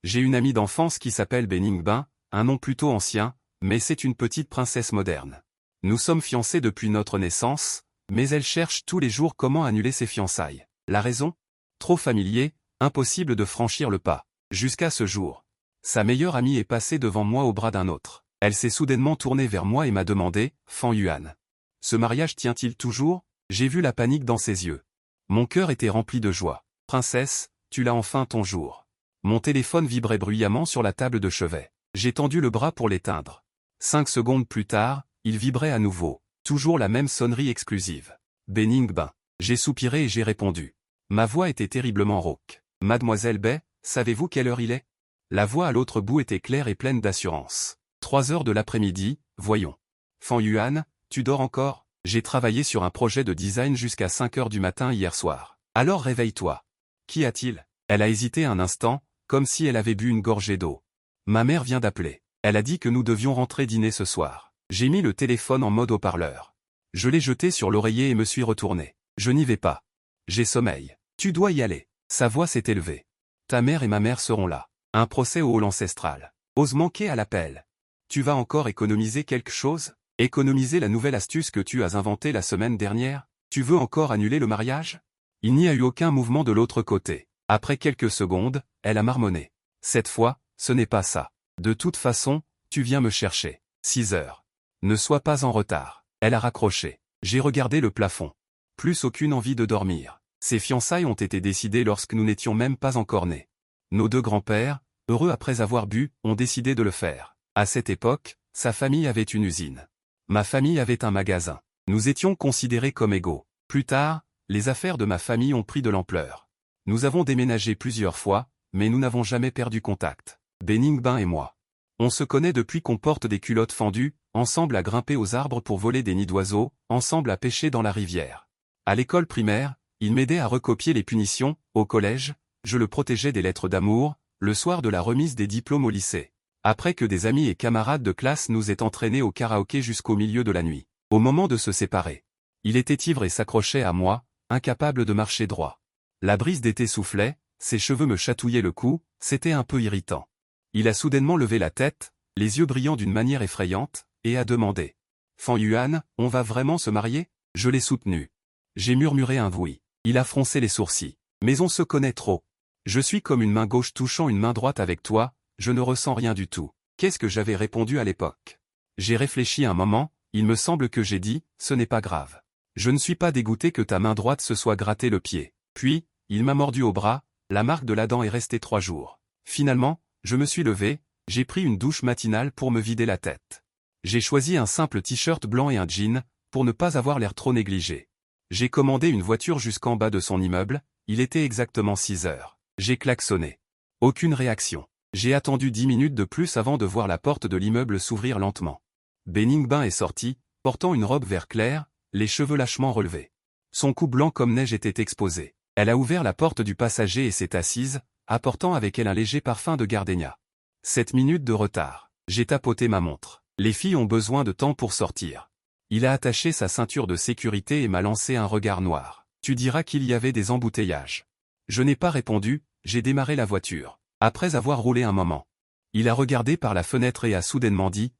J'ai une amie d'enfance qui s'appelle Beningbin, un nom plutôt ancien, mais c'est une petite princesse moderne. Nous sommes fiancés depuis notre naissance, mais elle cherche tous les jours comment annuler ses fiançailles. La raison? Trop familier, impossible de franchir le pas. Jusqu'à ce jour. Sa meilleure amie est passée devant moi au bras d'un autre. Elle s'est soudainement tournée vers moi et m'a demandé, Fan Yuan. Ce mariage tient-il toujours? J'ai vu la panique dans ses yeux. Mon cœur était rempli de joie. Princesse, tu l'as enfin ton jour. Mon téléphone vibrait bruyamment sur la table de chevet. J'ai tendu le bras pour l'éteindre. 5 secondes plus tard, il vibrait à nouveau. Toujours la même sonnerie exclusive. Beningbin. J'ai soupiré et j'ai répondu. Ma voix était terriblement rauque. Mademoiselle Bay, savez-vous quelle heure il est? La voix à l'autre bout était claire et pleine d'assurance. 3 heures de l'après-midi, voyons. Fan Yuan, tu dors encore? J'ai travaillé sur un projet de design jusqu'à 5 heures du matin hier soir. Alors réveille-toi. Qu'y a-t-il? Elle a hésité un instant, comme si elle avait bu une gorgée d'eau. Ma mère vient d'appeler. Elle a dit que nous devions rentrer dîner ce soir. J'ai mis le téléphone en mode haut-parleur. Je l'ai jeté sur l'oreiller et me suis retourné. Je n'y vais pas. J'ai sommeil. Tu dois y aller. Sa voix s'est élevée. Ta mère et ma mère seront là. Un procès au hall ancestral. Ose manquer à l'appel. Tu vas encore économiser quelque chose? Économiser la nouvelle astuce que tu as inventée la semaine dernière? Tu veux encore annuler le mariage? Il n'y a eu aucun mouvement de l'autre côté. Après quelques secondes, elle a marmonné. Cette fois, ce n'est pas ça. De toute façon, tu viens me chercher. 6 heures. Ne sois pas en retard. Elle a raccroché. J'ai regardé le plafond. Plus aucune envie de dormir. Ces fiançailles ont été décidées lorsque nous n'étions même pas encore nés. Nos 2 grands-pères, heureux après avoir bu, ont décidé de le faire. À cette époque, sa famille avait une usine. Ma famille avait un magasin. Nous étions considérés comme égaux. Plus tard, les affaires de ma famille ont pris de l'ampleur. Nous avons déménagé plusieurs fois, mais nous n'avons jamais perdu contact. Beningbin et moi. On se connaît depuis qu'on porte des culottes fendues, ensemble à grimper aux arbres pour voler des nids d'oiseaux, ensemble à pêcher dans la rivière. À l'école primaire, il m'aidait à recopier les punitions, au collège, je le protégeais des lettres d'amour, le soir de la remise des diplômes au lycée. Après que des amis et camarades de classe nous aient entraînés au karaoké jusqu'au milieu de la nuit. Au moment de se séparer. Il était ivre et s'accrochait à moi, incapable de marcher droit. La brise d'été soufflait, ses cheveux me chatouillaient le cou, c'était un peu irritant. Il a soudainement levé la tête, les yeux brillants d'une manière effrayante, et a demandé. Fan Yuan, on va vraiment se marier? Je l'ai soutenu. J'ai murmuré un oui. Il a froncé les sourcils. Mais on se connaît trop. Je suis comme une main gauche touchant une main droite avec toi, je ne ressens rien du tout. Qu'est-ce que j'avais répondu à l'époque? J'ai réfléchi un moment, il me semble que j'ai dit, ce n'est pas grave. Je ne suis pas dégoûté que ta main droite se soit gratté le pied. Puis, il m'a mordu au bras, la marque de la dent est restée 3 jours. Finalement, je me suis levé, j'ai pris une douche matinale pour me vider la tête. J'ai choisi un simple t-shirt blanc et un jean, pour ne pas avoir l'air trop négligé. J'ai commandé une voiture jusqu'en bas de son immeuble, il était exactement 6 heures. J'ai klaxonné. Aucune réaction. J'ai attendu 10 minutes de plus avant de voir la porte de l'immeuble s'ouvrir lentement. Beningbin est sorti, portant une robe vert clair, les cheveux lâchement relevés. Son cou blanc comme neige était exposé. Elle a ouvert la porte du passager et s'est assise, apportant avec elle un léger parfum de gardénia. 7 minutes de retard. J'ai tapoté ma montre. Les filles ont besoin de temps pour sortir. Il a attaché sa ceinture de sécurité et m'a lancé un regard noir. Tu diras qu'il y avait des embouteillages. Je n'ai pas répondu, j'ai démarré la voiture. Après avoir roulé un moment. Il a regardé par la fenêtre et a soudainement dit,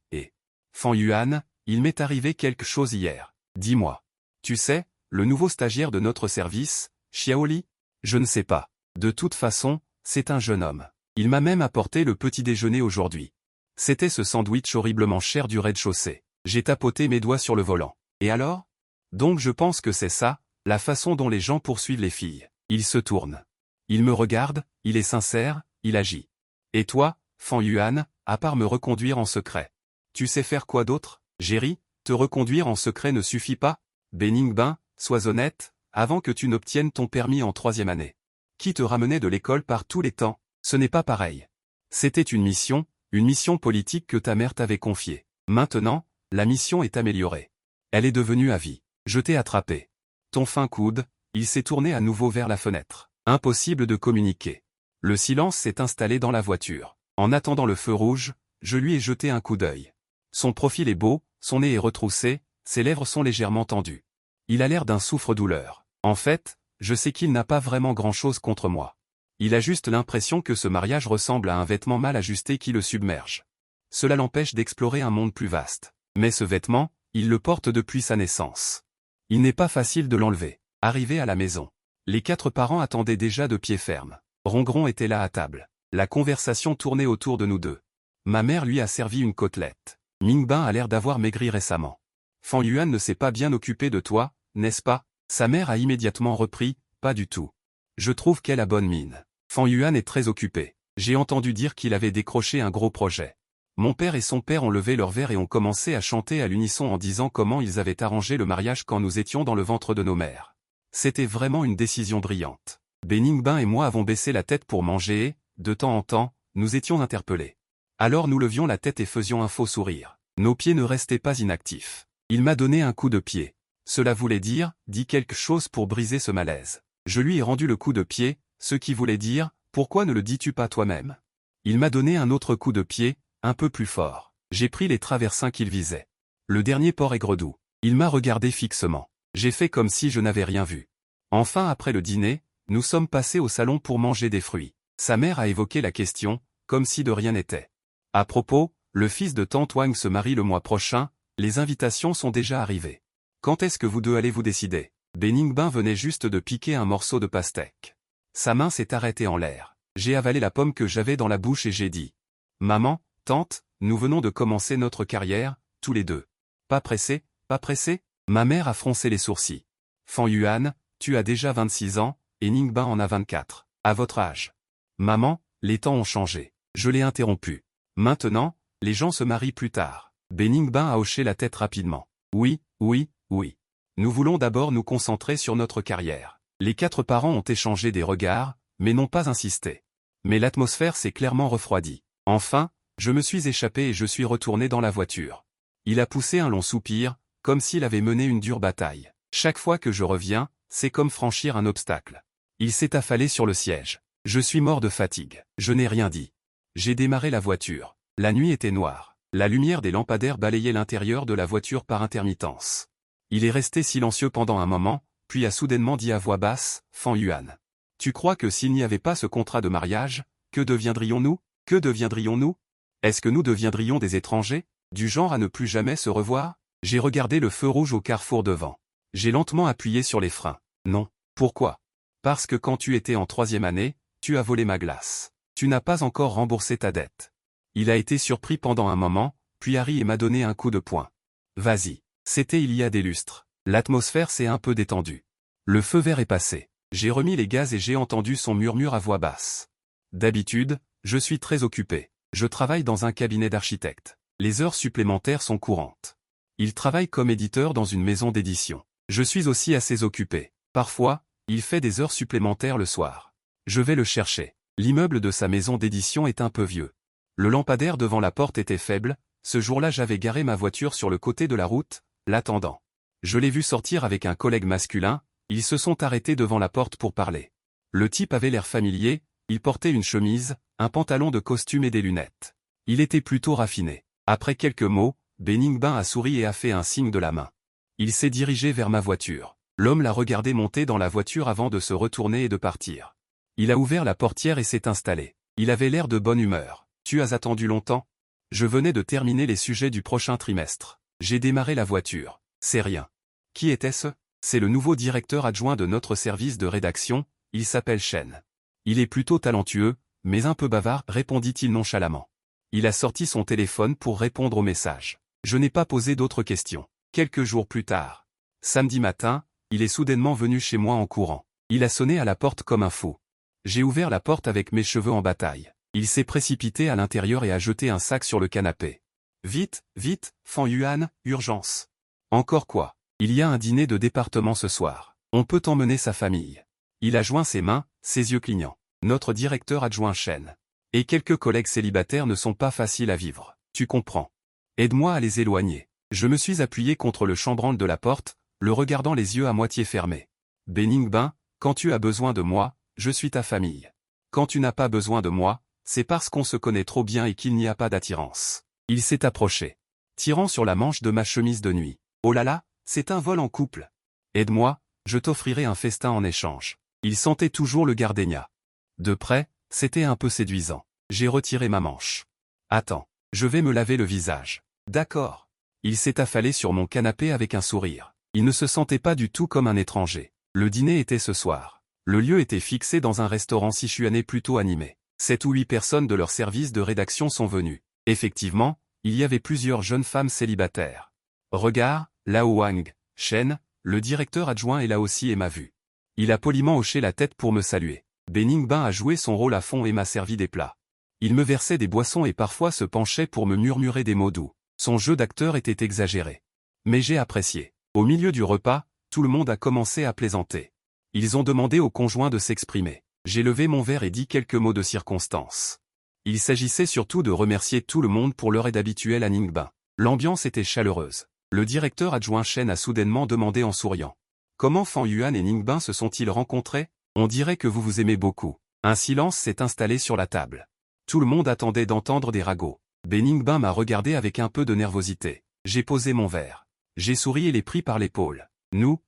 Fan Yuan, il m'est arrivé quelque chose hier. Dis-moi. Tu sais, le nouveau stagiaire de notre service, Xiaoli? Je ne sais pas. De toute façon, c'est un jeune homme. Il m'a même apporté le petit déjeuner aujourd'hui. C'était ce sandwich horriblement cher du rez-de-chaussée. J'ai tapoté mes doigts sur le volant. Et alors? Donc je pense que c'est ça, la façon dont les gens poursuivent les filles. Il se tourne. Il me regarde, il est sincère, il agit. Et toi, Fan Yuan, à part me reconduire en secret? Tu sais faire quoi d'autre? J'ai ri, te reconduire en secret ne suffit pas? Beningbin, sois honnête, avant que tu n'obtiennes ton permis en 3e année. Qui te ramenait de l'école par tous les temps? Ce n'est pas pareil. C'était une mission politique que ta mère t'avait confiée. Maintenant, la mission est améliorée. Elle est devenue à vie. Je t'ai attrapé. Ton fin coude, il s'est tourné à nouveau vers la fenêtre. Impossible de communiquer. Le silence s'est installé dans la voiture. En attendant le feu rouge, je lui ai jeté un coup d'œil. Son profil est beau, son nez est retroussé, ses lèvres sont légèrement tendues. Il a l'air d'un souffre-douleur. En fait, je sais qu'il n'a pas vraiment grand-chose contre moi. Il a juste l'impression que ce mariage ressemble à un vêtement mal ajusté qui le submerge. Cela l'empêche d'explorer un monde plus vaste. Mais ce vêtement, il le porte depuis sa naissance. Il n'est pas facile de l'enlever. Arrivé à la maison, les 4 parents attendaient déjà de pied ferme. Rongron était là à table. La conversation tournait autour de nous deux. Ma mère lui a servi une côtelette. Mingbin a l'air d'avoir maigri récemment. Fan Yuan ne s'est pas bien occupé de toi, n'est-ce pas? Sa mère a immédiatement repris, pas du tout. Je trouve qu'elle a bonne mine. Fan Yuan est très occupé. J'ai entendu dire qu'il avait décroché un gros projet. Mon père et son père ont levé leur verre et ont commencé à chanter à l'unisson en disant comment ils avaient arrangé le mariage quand nous étions dans le ventre de nos mères. C'était vraiment une décision brillante. Beningbin et moi avons baissé la tête pour manger et, de temps en temps, nous étions interpellés. Alors nous levions la tête et faisions un faux sourire. Nos pieds ne restaient pas inactifs. Il m'a donné un coup de pied. Cela voulait dire, dis quelque chose pour briser ce malaise. Je lui ai rendu le coup de pied, ce qui voulait dire, pourquoi ne le dis-tu pas toi-même? Il m'a donné un autre coup de pied, un peu plus fort. J'ai pris les traversins qu'il visait. Le dernier port aigre-doux. Il m'a regardé fixement. J'ai fait comme si je n'avais rien vu. Enfin après le dîner, nous sommes passés au salon pour manger des fruits. Sa mère a évoqué la question, comme si de rien n'était. À propos, le fils de Tante Wang se marie le mois prochain, les invitations sont déjà arrivées. Quand est-ce que vous deux allez vous décider? Beningbin venait juste de piquer un morceau de pastèque. Sa main s'est arrêtée en l'air. J'ai avalé la pomme que j'avais dans la bouche et j'ai dit. Maman, tante, nous venons de commencer notre carrière, tous les deux. Pas pressé, pas pressé? Ma mère a froncé les sourcils. Fan Yuan, tu as déjà 26 ans, et Ningbin en a 24. À votre âge. Maman, les temps ont changé. Je l'ai interrompu. Maintenant, les gens se marient plus tard. Beningbin a hoché la tête rapidement. Oui, oui, oui. Nous voulons d'abord nous concentrer sur notre carrière. Les 4 parents ont échangé des regards, mais n'ont pas insisté. Mais l'atmosphère s'est clairement refroidie. Enfin, je me suis échappé et je suis retourné dans la voiture. Il a poussé un long soupir, comme s'il avait mené une dure bataille. Chaque fois que je reviens, c'est comme franchir un obstacle. Il s'est affalé sur le siège. Je suis mort de fatigue. Je n'ai rien dit. J'ai démarré la voiture. La nuit était noire. La lumière des lampadaires balayait l'intérieur de la voiture par intermittence. Il est resté silencieux pendant un moment, puis a soudainement dit à voix basse, « Fan Yuan. Tu crois que s'il n'y avait pas ce contrat de mariage, que deviendrions-nous? Que deviendrions-nous? Est-ce que nous deviendrions des étrangers, du genre à ne plus jamais se revoir? » J'ai regardé le feu rouge au carrefour devant. J'ai lentement appuyé sur les freins. Non. Pourquoi? Parce que quand tu étais en 3e année, tu as volé ma glace. Tu n'as pas encore remboursé ta dette. Il a été surpris pendant un moment, puis a ri et m'a donné un coup de poing. Vas-y. C'était il y a des lustres. L'atmosphère s'est un peu détendue. Le feu vert est passé. J'ai remis les gaz et j'ai entendu son murmure à voix basse. D'habitude, je suis très occupé. Je travaille dans un cabinet d'architecte. Les heures supplémentaires sont courantes. Il travaille comme éditeur dans une maison d'édition. Je suis aussi assez occupé. Parfois, il fait des heures supplémentaires le soir. Je vais le chercher. L'immeuble de sa maison d'édition est un peu vieux. Le lampadaire devant la porte était faible, ce jour-là j'avais garé ma voiture sur le côté de la route, l'attendant. Je l'ai vu sortir avec un collègue masculin, ils se sont arrêtés devant la porte pour parler. Le type avait l'air familier, il portait une chemise, un pantalon de costume et des lunettes. Il était plutôt raffiné. Après quelques mots, Beningbin a souri et a fait un signe de la main. Il s'est dirigé vers ma voiture. L'homme l'a regardé monter dans la voiture avant de se retourner et de partir. Il a ouvert la portière et s'est installé. Il avait l'air de bonne humeur. Tu as attendu longtemps? Je venais de terminer les sujets du prochain trimestre. J'ai démarré la voiture. C'est rien. Qui était-ce? C'est le nouveau directeur adjoint de notre service de rédaction, il s'appelle Shen. Il est plutôt talentueux, mais un peu bavard, répondit-il nonchalamment. Il a sorti son téléphone pour répondre aux messages. Je n'ai pas posé d'autres questions. Quelques jours plus tard. Samedi matin, il est soudainement venu chez moi en courant. Il a sonné à la porte comme un fou. J'ai ouvert la porte avec mes cheveux en bataille. Il s'est précipité à l'intérieur et a jeté un sac sur le canapé. Vite, vite, Fan Yuan, urgence. Encore quoi? Il y a un dîner de département ce soir. On peut emmener sa famille. Il a joint ses mains, ses yeux clignants. Notre directeur adjoint Shen. Et quelques collègues célibataires ne sont pas faciles à vivre. Tu comprends. Aide-moi à les éloigner. Je me suis appuyé contre le chambranle de la porte, le regardant les yeux à moitié fermés. Beningbin, quand tu as besoin de moi, je suis ta famille. Quand tu n'as pas besoin de moi, c'est parce qu'on se connaît trop bien et qu'il n'y a pas d'attirance. Il s'est approché, tirant sur la manche de ma chemise de nuit. Oh là là, c'est un vol en couple. Aide-moi, je t'offrirai un festin en échange. Il sentait toujours le gardenia. De près, c'était un peu séduisant. J'ai retiré ma manche. Attends, je vais me laver le visage. D'accord. Il s'est affalé sur mon canapé avec un sourire. Il ne se sentait pas du tout comme un étranger. Le dîner était ce soir. Le lieu était fixé dans un restaurant sichuanais plutôt animé. 7 ou 8 personnes de leur service de rédaction sont venues. Effectivement, il y avait plusieurs jeunes femmes célibataires. Regard, Lao Wang, Shen, le directeur adjoint est là aussi et m'a vu. Il a poliment hoché la tête pour me saluer. Beningbin a joué son rôle à fond et m'a servi des plats. Il me versait des boissons et parfois se penchait pour me murmurer des mots doux. Son jeu d'acteur était exagéré. Mais j'ai apprécié. Au milieu du repas, tout le monde a commencé à plaisanter. Ils ont demandé au conjoint de s'exprimer. J'ai levé mon verre et dit quelques mots de circonstance. Il s'agissait surtout de remercier tout le monde pour leur aide habituelle à Ningbin. L'ambiance était chaleureuse. Le directeur adjoint Shen a soudainement demandé en souriant. Comment Fan Yuan et Ningbin se sont-ils rencontrés? On dirait que vous vous aimez beaucoup. Un silence s'est installé sur la table. Tout le monde attendait d'entendre des ragots. Beningbin m'a regardé avec un peu de nervosité. J'ai posé mon verre. J'ai souri et l'ai pris par l'épaule. Nous,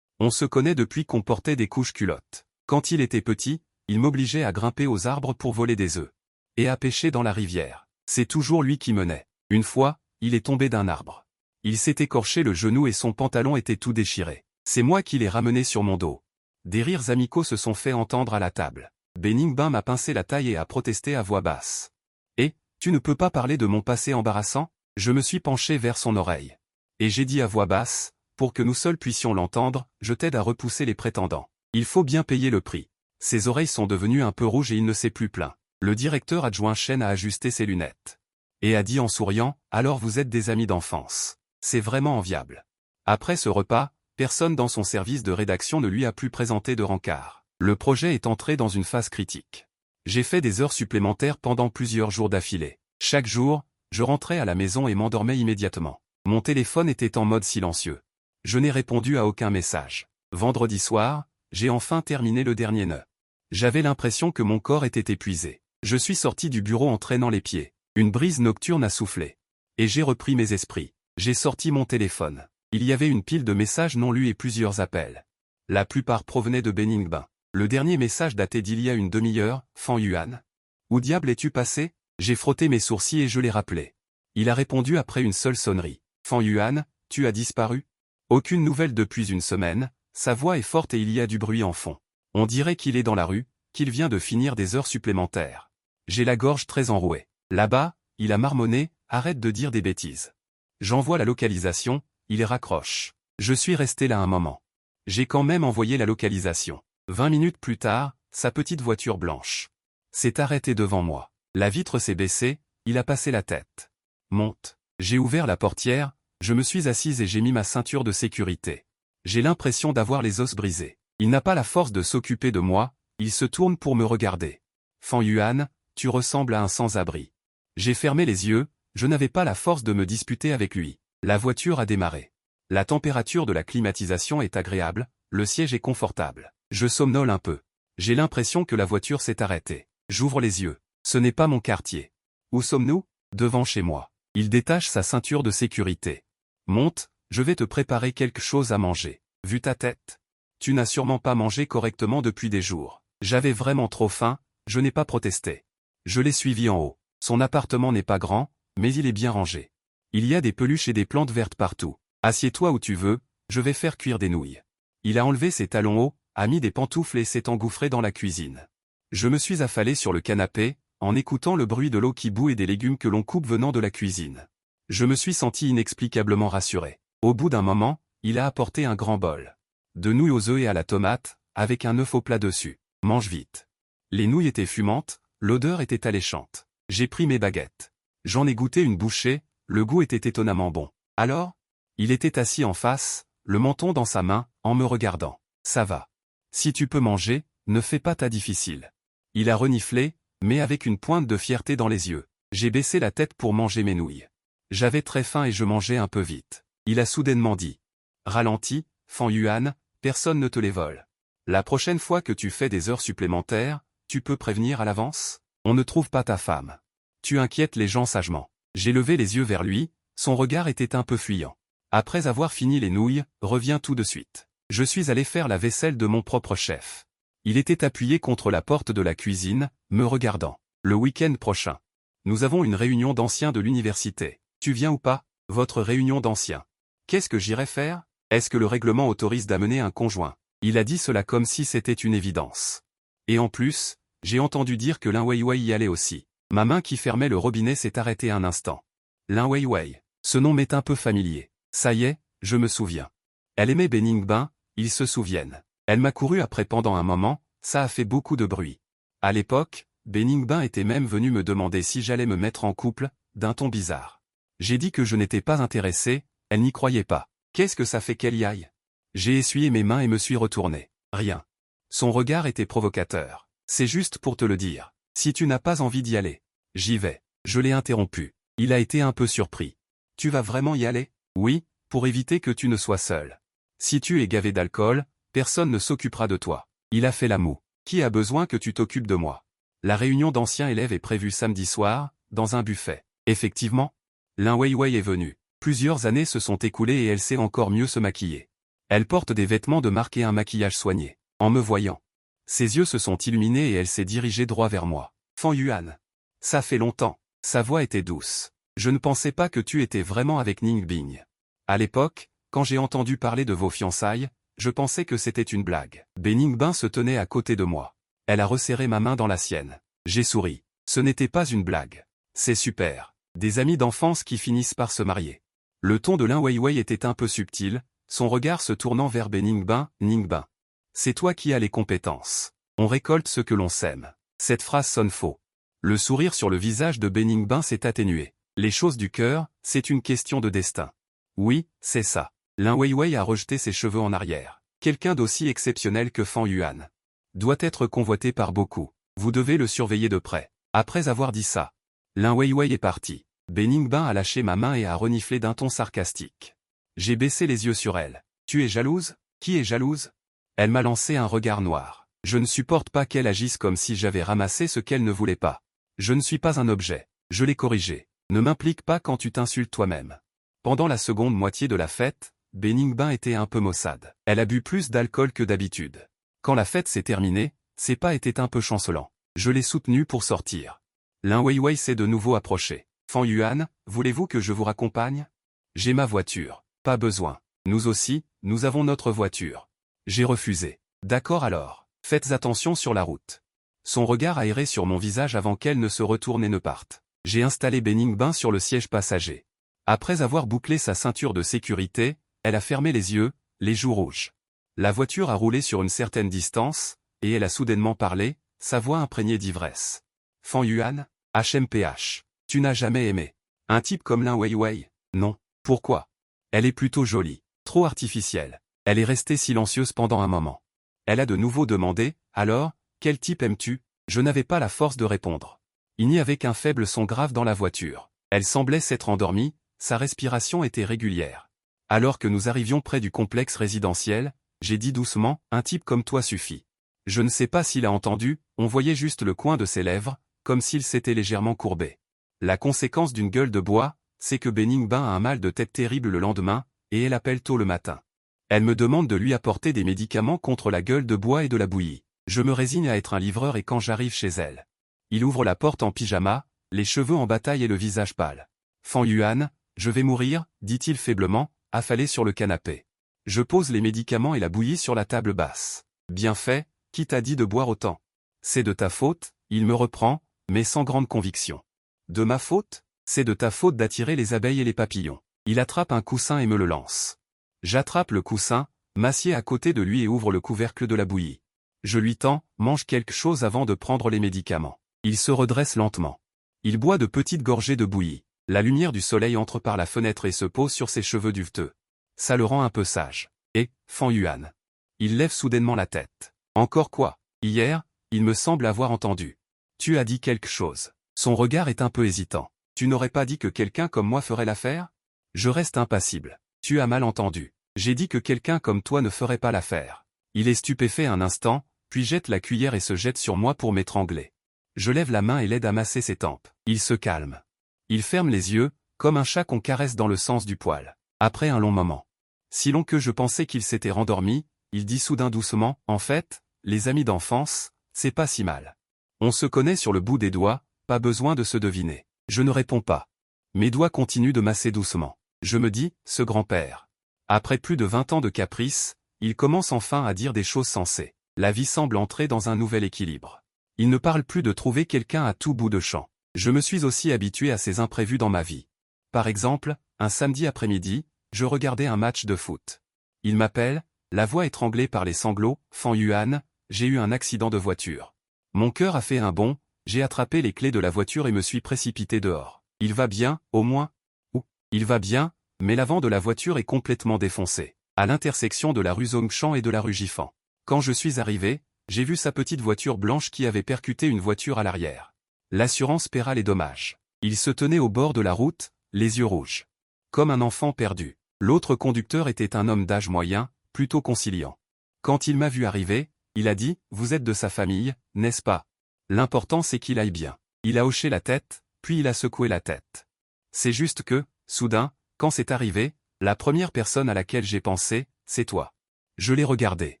on se connaît depuis qu'on portait des couches culottes. Quand il était petit, il m'obligeait à grimper aux arbres pour voler des œufs. Et à pêcher dans la rivière. C'est toujours lui qui menait. Une fois, il est tombé d'un arbre. Il s'est écorché le genou et son pantalon était tout déchiré. C'est moi qui l'ai ramené sur mon dos. Des rires amicaux se sont fait entendre à la table. Beningbin m'a pincé la taille et a protesté à voix basse. Et, tu ne peux pas parler de mon passé embarrassant? Je me suis penché vers son oreille. Et j'ai dit à voix basse, pour que nous seuls puissions l'entendre, je t'aide à repousser les prétendants. Il faut bien payer le prix. Ses oreilles sont devenues un peu rouges et il ne s'est plus plaint. Le directeur adjoint Shen a ajusté ses lunettes. Et a dit en souriant, alors vous êtes des amis d'enfance. C'est vraiment enviable. Après ce repas, personne dans son service de rédaction ne lui a plus présenté de rencard. Le projet est entré dans une phase critique. J'ai fait des heures supplémentaires pendant plusieurs jours d'affilée. Chaque jour, je rentrais à la maison et m'endormais immédiatement. Mon téléphone était en mode silencieux. Je n'ai répondu à aucun message. Vendredi soir, j'ai enfin terminé le dernier nœud. J'avais l'impression que mon corps était épuisé. Je suis sorti du bureau en traînant les pieds. Une brise nocturne a soufflé. Et j'ai repris mes esprits. J'ai sorti mon téléphone. Il y avait une pile de messages non lus et plusieurs appels. La plupart provenaient de Beningbin. Le dernier message datait d'il y a une demi-heure, Fan Yuan. Où diable es-tu passé? J'ai frotté mes sourcils et je l'ai rappelé. Il a répondu après une seule sonnerie. Fan Yuan, tu as disparu? Aucune nouvelle depuis une semaine, sa voix est forte et il y a du bruit en fond. On dirait qu'il est dans la rue, qu'il vient de finir des heures supplémentaires. J'ai la gorge très enrouée. Là-bas, il a marmonné, arrête de dire des bêtises. J'envoie la localisation, il raccroche. Je suis resté là un moment. J'ai quand même envoyé la localisation. 20 minutes plus tard, sa petite voiture blanche s'est arrêtée devant moi. La vitre s'est baissée, il a passé la tête. Monte. J'ai ouvert la portière, je me suis assise et j'ai mis ma ceinture de sécurité. J'ai l'impression d'avoir les os brisés. Il n'a pas la force de s'occuper de moi, il se tourne pour me regarder. Fan Yuan, tu ressembles à un sans-abri. J'ai fermé les yeux, je n'avais pas la force de me disputer avec lui. La voiture a démarré. La température de la climatisation est agréable, le siège est confortable. Je somnole un peu. J'ai l'impression que la voiture s'est arrêtée. J'ouvre les yeux. Ce n'est pas mon quartier. Où sommes-nous? Devant chez moi. Il détache sa ceinture de sécurité. Monte, je vais te préparer quelque chose à manger. Vu ta tête? Tu n'as sûrement pas mangé correctement depuis des jours. J'avais vraiment trop faim, je n'ai pas protesté. Je l'ai suivi en haut. Son appartement n'est pas grand, mais il est bien rangé. Il y a des peluches et des plantes vertes partout. Assieds-toi où tu veux, je vais faire cuire des nouilles. Il a enlevé ses talons hauts, a mis des pantoufles et s'est engouffré dans la cuisine. Je me suis affalé sur le canapé, en écoutant le bruit de l'eau qui bout et des légumes que l'on coupe venant de la cuisine. Je me suis senti inexplicablement rassuré. Au bout d'un moment, il a apporté un grand bol. De nouilles aux œufs et à la tomate, avec un œuf au plat dessus. Mange vite. Les nouilles étaient fumantes, l'odeur était alléchante. J'ai pris mes baguettes. J'en ai goûté une bouchée, le goût était étonnamment bon. Alors? Il était assis en face, le menton dans sa main, en me regardant. Ça va. Si tu peux manger, ne fais pas ta difficile. Il a reniflé, mais avec une pointe de fierté dans les yeux. J'ai baissé la tête pour manger mes nouilles. J'avais très faim et je mangeais un peu vite. Il a soudainement dit. Ralentis, Fan Yuan, personne ne te les vole. La prochaine fois que tu fais des heures supplémentaires, tu peux prévenir à l'avance? On ne trouve pas ta femme. Tu inquiètes les gens sagement. J'ai levé les yeux vers lui, son regard était un peu fuyant. Après avoir fini les nouilles, reviens tout de suite. Je suis allé faire la vaisselle de mon propre chef. Il était appuyé contre la porte de la cuisine, me regardant. Le week-end prochain. Nous avons une réunion d'anciens de l'université. Tu viens ou pas? Votre réunion d'anciens. Qu'est-ce que j'irai faire? Est-ce que le règlement autorise d'amener un conjoint? Il a dit cela comme si c'était une évidence. Et en plus, j'ai entendu dire que Lin Weiwei y allait aussi. Ma main qui fermait le robinet s'est arrêtée un instant. Lin Weiwei. Ce nom m'est un peu familier. Ça y est, je me souviens. Elle aimait Beningbin, ils se souviennent. Elle m'a couru après pendant un moment, ça a fait beaucoup de bruit. À l'époque, Beningbin était même venu me demander si j'allais me mettre en couple, d'un ton bizarre. J'ai dit que je n'étais pas intéressé, elle n'y croyait pas. Qu'est-ce que ça fait qu'elle y aille? J'ai essuyé mes mains et me suis retourné. Rien. Son regard était provocateur. C'est juste pour te le dire. Si tu n'as pas envie d'y aller, j'y vais. Je l'ai interrompu. Il a été un peu surpris. Tu vas vraiment y aller? Oui, pour éviter que tu ne sois seul. Si tu es gavé d'alcool, personne ne s'occupera de toi. Il a fait la moue. Qui a besoin que tu t'occupes de moi? La réunion d'anciens élèves est prévue samedi soir, dans un buffet. Effectivement. Lin Weiwei est venue. Plusieurs années se sont écoulées et elle sait encore mieux se maquiller. Elle porte des vêtements de marque et un maquillage soigné. En me voyant, ses yeux se sont illuminés et elle s'est dirigée droit vers moi. Fan Yuan. Ça fait longtemps. Sa voix était douce. Je ne pensais pas que tu étais vraiment avec Ning Bing. À l'époque, quand j'ai entendu parler de vos fiançailles, je pensais que c'était une blague. Beningbin se tenait à côté de moi. Elle a resserré ma main dans la sienne. J'ai souri. Ce n'était pas une blague. C'est super. Des amis d'enfance qui finissent par se marier. Le ton de Lin Weiwei était un peu subtil, son regard se tournant vers Beningbin, Ningbin. C'est toi qui as les compétences. On récolte ce que l'on sème. Cette phrase sonne faux. Le sourire sur le visage de Beningbin s'est atténué. Les choses du cœur, c'est une question de destin. Oui, c'est ça. Lin Weiwei a rejeté ses cheveux en arrière. Quelqu'un d'aussi exceptionnel que Fan Yuan doit être convoité par beaucoup. Vous devez le surveiller de près. Après avoir dit ça, Lin Weiwei est parti. Beningbin a lâché ma main et a reniflé d'un ton sarcastique. J'ai baissé les yeux sur elle. Tu es jalouse? Qui est jalouse? Elle m'a lancé un regard noir. Je ne supporte pas qu'elle agisse comme si j'avais ramassé ce qu'elle ne voulait pas. Je ne suis pas un objet. Je l'ai corrigé. Ne m'implique pas quand tu t'insultes toi-même. Pendant la seconde moitié de la fête, Beningbin était un peu maussade. Elle a bu plus d'alcool que d'habitude. Quand la fête s'est terminée, ses pas étaient un peu chancelants. Je l'ai soutenue pour sortir. Lin Weiwei s'est de nouveau approché. Fan Yuan, voulez-vous que je vous raccompagne? J'ai ma voiture. Pas besoin. Nous aussi, nous avons notre voiture. J'ai refusé. D'accord alors. Faites attention sur la route. Son regard a erré sur mon visage avant qu'elle ne se retourne et ne parte. J'ai installé Beningbin sur le siège passager. Après avoir bouclé sa ceinture de sécurité, elle a fermé les yeux, les joues rouges. La voiture a roulé sur une certaine distance, et elle a soudainement parlé, sa voix imprégnée d'ivresse. Fan Yuan, HMPH. Tu n'as jamais aimé un type comme Lin Weiwei? Non. Pourquoi? Elle est plutôt jolie. Trop artificielle. Elle est restée silencieuse pendant un moment. Elle a de nouveau demandé, alors, quel type aimes-tu? Je n'avais pas la force de répondre. Il n'y avait qu'un faible son grave dans la voiture. Elle semblait s'être endormie, sa respiration était régulière. Alors que nous arrivions près du complexe résidentiel, j'ai dit doucement, un type comme toi suffit. Je ne sais pas s'il a entendu, on voyait juste le coin de ses lèvres, comme s'il s'était légèrement courbé. La conséquence d'une gueule de bois, c'est que Beningbin a un mal de tête terrible le lendemain, et elle appelle tôt le matin. Elle me demande de lui apporter des médicaments contre la gueule de bois et de la bouillie. Je me résigne à être un livreur et quand j'arrive chez elle, il ouvre la porte en pyjama, les cheveux en bataille et le visage pâle. Fan Yuan, je vais mourir, dit-il faiblement, affalé sur le canapé. Je pose les médicaments et la bouillie sur la table basse. Bien fait, qui t'a dit de boire autant? C'est de ta faute, il me reprend, mais sans grande conviction. De ma faute? C'est de ta faute d'attirer les abeilles et les papillons. Il attrape un coussin et me le lance. J'attrape le coussin, m'assieds à côté de lui et ouvre le couvercle de la bouillie. Je lui tends, mange quelque chose avant de prendre les médicaments. Il se redresse lentement. Il boit de petites gorgées de bouillie. La lumière du soleil entre par la fenêtre et se pose sur ses cheveux duveteux. Ça le rend un peu sage. Et, Fan Yuan. Il lève soudainement la tête. Encore quoi? Hier, il me semble avoir entendu. Tu as dit quelque chose. Son regard est un peu hésitant. Tu n'aurais pas dit que quelqu'un comme moi ferait l'affaire? Je reste impassible. Tu as mal entendu. J'ai dit que quelqu'un comme toi ne ferait pas l'affaire. Il est stupéfait un instant, puis jette la cuillère et se jette sur moi pour m'étrangler. Je lève la main et l'aide à masser ses tempes. Il se calme. Il ferme les yeux, comme un chat qu'on caresse dans le sens du poil. Après un long moment. Si long que je pensais qu'il s'était rendormi, il dit soudain doucement, en fait, les amis d'enfance, c'est pas si mal. On se connaît sur le bout des doigts, pas besoin de se deviner. Je ne réponds pas. Mes doigts continuent de masser doucement. Je me dis, ce grand-père. Après plus de 20 ans de caprice, il commence enfin à dire des choses sensées. La vie semble entrer dans un nouvel équilibre. Il ne parle plus de trouver quelqu'un à tout bout de champ. Je me suis aussi habitué à ces imprévus dans ma vie. Par exemple, un samedi après-midi, je regardais un match de foot. Il m'appelle, la voix étranglée par les sanglots, « Fan Yuan, j'ai eu un accident de voiture. » Mon cœur a fait un bond, j'ai attrapé les clés de la voiture et me suis précipité dehors. Il va bien, au moins? Ou, il va bien, mais l'avant de la voiture est complètement défoncé, à l'intersection de la rue Zhongshan et de la rue Jifan. Quand je suis arrivé, j'ai vu sa petite voiture blanche qui avait percuté une voiture à l'arrière. L'assurance paiera les dommages. Il se tenait au bord de la route, les yeux rouges. Comme un enfant perdu. L'autre conducteur était un homme d'âge moyen, plutôt conciliant. Quand il m'a vu arriver, il a dit, « Vous êtes de sa famille, n'est-ce pas? L'important c'est qu'il aille bien. » Il a hoché la tête, puis il a secoué la tête. C'est juste que, soudain, quand c'est arrivé, la première personne à laquelle j'ai pensé, c'est toi. Je l'ai regardé.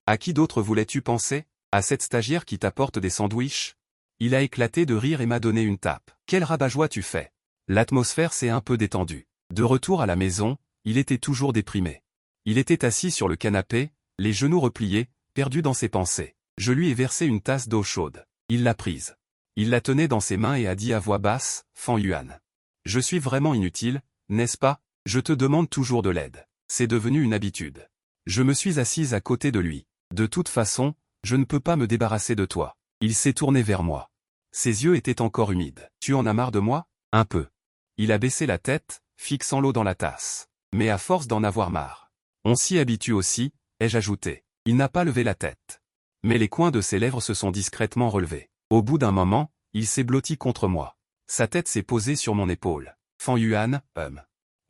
À qui d'autre voulais-tu penser? À cette stagiaire qui t'apporte des sandwichs? Il a éclaté de rire et m'a donné une tape. Quel rabat-joie tu fais? L'atmosphère s'est un peu détendue. De retour à la maison, il était toujours déprimé. Il était assis sur le canapé, les genoux repliés, perdu dans ses pensées. Je lui ai versé une tasse d'eau chaude. Il l'a prise. Il la tenait dans ses mains et a dit à voix basse, « Fan Yuan. Je suis vraiment inutile, n'est-ce pas? Je te demande toujours de l'aide. » C'est devenu une habitude. Je me suis assise à côté de lui. De toute façon, je ne peux pas me débarrasser de toi. Il s'est tourné vers moi. Ses yeux étaient encore humides. Tu en as marre de moi? Un peu. Il a baissé la tête, fixant l'eau dans la tasse. Mais à force d'en avoir marre. On s'y habitue aussi, ai-je ajouté. Il n'a pas levé la tête. Mais les coins de ses lèvres se sont discrètement relevés. Au bout d'un moment, il s'est blotti contre moi. Sa tête s'est posée sur mon épaule. Fan Yuan,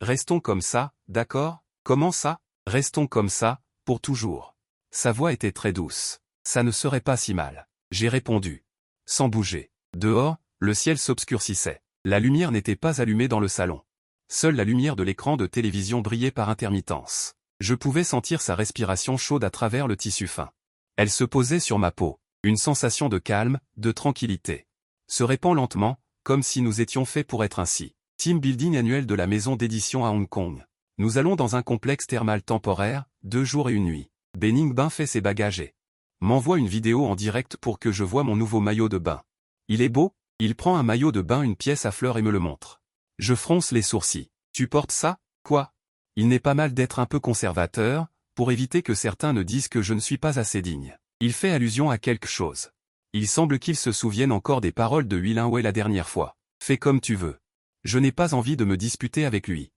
Restons comme ça, d'accord? Comment ça? Restons comme ça, pour toujours. Sa voix était très douce. Ça ne serait pas si mal. J'ai répondu. Sans bouger. Dehors, le ciel s'obscurcissait. La lumière n'était pas allumée dans le salon. Seule la lumière de l'écran de télévision brillait par intermittence. Je pouvais sentir sa respiration chaude à travers le tissu fin. Elle se posait sur ma peau. Une sensation de calme, de tranquillité. Se répand lentement, comme si nous étions faits pour être ainsi. Team building annuel de la maison d'édition à Hong Kong. Nous allons dans un complexe thermal temporaire, 2 jours et 1 nuit. Bening Bin fait ses bagages et m'envoie une vidéo en direct pour que je voie mon nouveau maillot de bain. Il est beau? Il prend un maillot de bain, une pièce à fleurs et me le montre. Je fronce les sourcils. Tu portes ça? Quoi? Il n'est pas mal d'être un peu conservateur, pour éviter que certains ne disent que je ne suis pas assez digne. Il fait allusion à quelque chose. Il semble qu'il se souvienne encore des paroles de Hui Linwei la dernière fois. Fais comme tu veux. Je n'ai pas envie de me disputer avec lui.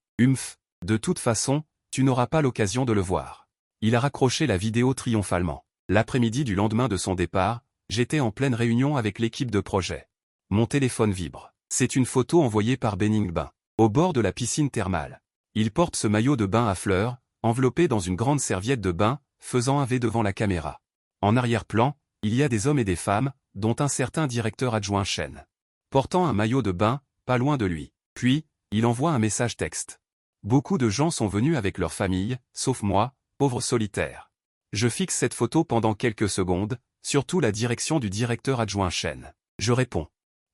De toute façon, tu n'auras pas l'occasion de le voir. Il a raccroché la vidéo triomphalement. L'après-midi du lendemain de son départ, j'étais en pleine réunion avec l'équipe de projet. Mon téléphone vibre. C'est une photo envoyée par Bening Bin. Au bord de la piscine thermale. Il porte ce maillot de bain à fleurs, enveloppé dans une grande serviette de bain, faisant un V devant la caméra. En arrière-plan, il y a des hommes et des femmes, dont un certain directeur adjoint Chen. Portant un maillot de bain, pas loin de lui. Puis, il envoie un message texte. Beaucoup de gens sont venus avec leur famille, sauf moi, pauvre solitaire. Je fixe cette photo pendant quelques secondes, surtout la direction du directeur adjoint Chen. Je réponds.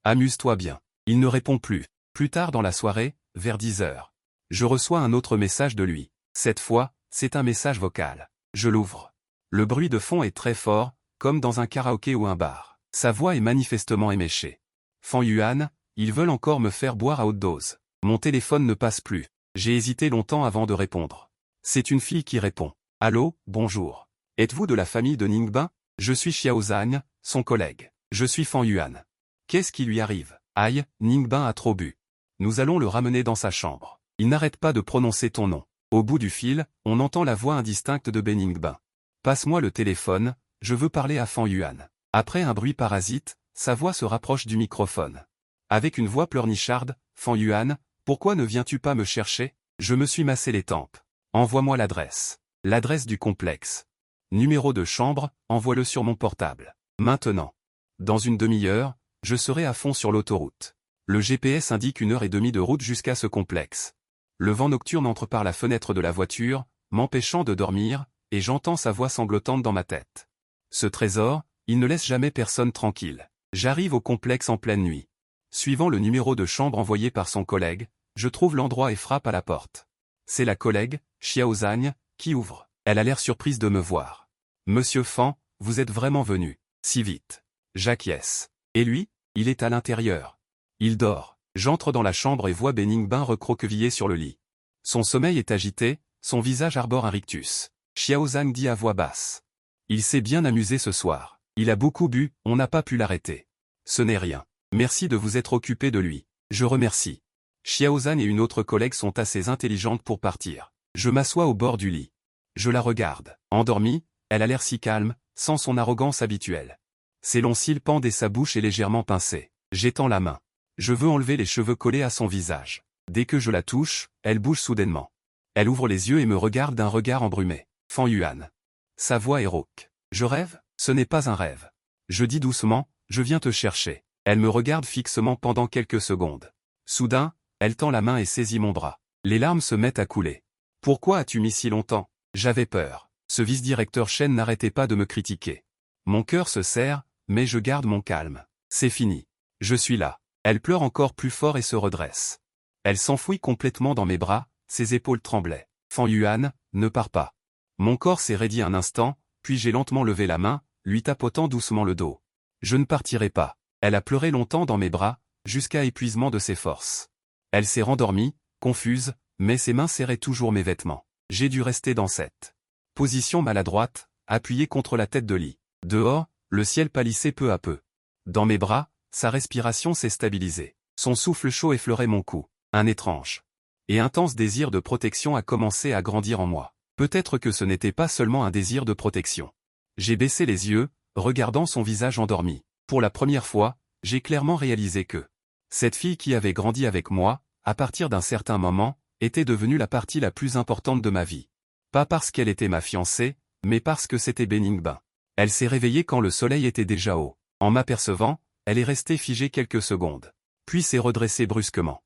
Amuse-toi bien. Il ne répond plus. Plus tard dans la soirée, vers 10 heures. Je reçois un autre message de lui. Cette fois, c'est un message vocal. Je l'ouvre. Le bruit de fond est très fort, comme dans un karaoké ou un bar. Sa voix est manifestement éméchée. Fan Yuan, ils veulent encore me faire boire à haute dose. Mon téléphone ne passe plus. J'ai hésité longtemps avant de répondre. C'est une fille qui répond. Allô, bonjour. Êtes-vous de la famille de Ningbin? Je suis Xiao Zhang, son collègue. Je suis Fan Yuan. Qu'est-ce qui lui arrive? Aïe, Ningbin a trop bu. Nous allons le ramener dans sa chambre. Il n'arrête pas de prononcer ton nom. Au bout du fil, on entend la voix indistincte de Bening Bin. Passe-moi le téléphone, je veux parler à Fan Yuan. Après un bruit parasite, sa voix se rapproche du microphone. Avec une voix pleurnicharde, Fan Yuan, pourquoi ne viens-tu pas me chercher? Je me suis massé les tempes. Envoie-moi l'adresse. L'adresse du complexe. Numéro de chambre, envoie-le sur mon portable. Maintenant. Dans une demi-heure, je serai à fond sur l'autoroute. Le GPS indique 1h30 de route jusqu'à ce complexe. Le vent nocturne entre par la fenêtre de la voiture, m'empêchant de dormir, et j'entends sa voix sanglotante dans ma tête. Ce trésor, il ne laisse jamais personne tranquille. J'arrive au complexe en pleine nuit. Suivant le numéro de chambre envoyé par son collègue, je trouve l'endroit et frappe à la porte. C'est la collègue, Xiaozang, qui ouvre. Elle a l'air surprise de me voir. Monsieur Fan, vous êtes vraiment venu. Si vite. J'acquiesce. Et lui, il est à l'intérieur. Il dort. J'entre dans la chambre et vois Beningbin recroquevillé sur le lit. Son sommeil est agité, son visage arbore un rictus. Xiaozang dit à voix basse. Il s'est bien amusé ce soir. Il a beaucoup bu, on n'a pas pu l'arrêter. Ce n'est rien. Merci de vous être occupé de lui. Je remercie. Xiaozan et une autre collègue sont assez intelligentes pour partir. Je m'assois au bord du lit. Je la regarde. Endormie, elle a l'air si calme, sans son arrogance habituelle. Ses longs cils pendent et sa bouche est légèrement pincée. J'étends la main. Je veux enlever les cheveux collés à son visage. Dès que je la touche, elle bouge soudainement. Elle ouvre les yeux et me regarde d'un regard embrumé. Fan Yuan. Sa voix est rauque. Je rêve? Ce n'est pas un rêve. Je dis doucement, je viens te chercher. Elle me regarde fixement pendant quelques secondes. Soudain, elle tend la main et saisit mon bras. Les larmes se mettent à couler. Pourquoi as-tu mis si longtemps? J'avais peur. Ce vice-directeur Chen n'arrêtait pas de me critiquer. Mon cœur se serre, mais je garde mon calme. C'est fini. Je suis là. Elle pleure encore plus fort et se redresse. Elle s'enfouit complètement dans mes bras, ses épaules tremblaient. Fan Yuan, ne pars pas. Mon corps s'est raidi un instant, puis j'ai lentement levé la main, lui tapotant doucement le dos. Je ne partirai pas. Elle a pleuré longtemps dans mes bras, jusqu'à épuisement de ses forces. Elle s'est rendormie, confuse, mais ses mains serraient toujours mes vêtements. J'ai dû rester dans cette position maladroite, appuyée contre la tête de lit. Dehors, le ciel pâlissait peu à peu. Dans mes bras, sa respiration s'est stabilisée. Son souffle chaud effleurait mon cou. Un étrange et intense désir de protection a commencé à grandir en moi. Peut-être que ce n'était pas seulement un désir de protection. J'ai baissé les yeux, regardant son visage endormi. Pour la première fois, j'ai clairement réalisé que cette fille qui avait grandi avec moi, à partir d'un certain moment, était devenue la partie la plus importante de ma vie. Pas parce qu'elle était ma fiancée, mais parce que c'était Beningbin. Elle s'est réveillée quand le soleil était déjà haut. En m'apercevant, elle est restée figée quelques secondes. Puis s'est redressée brusquement.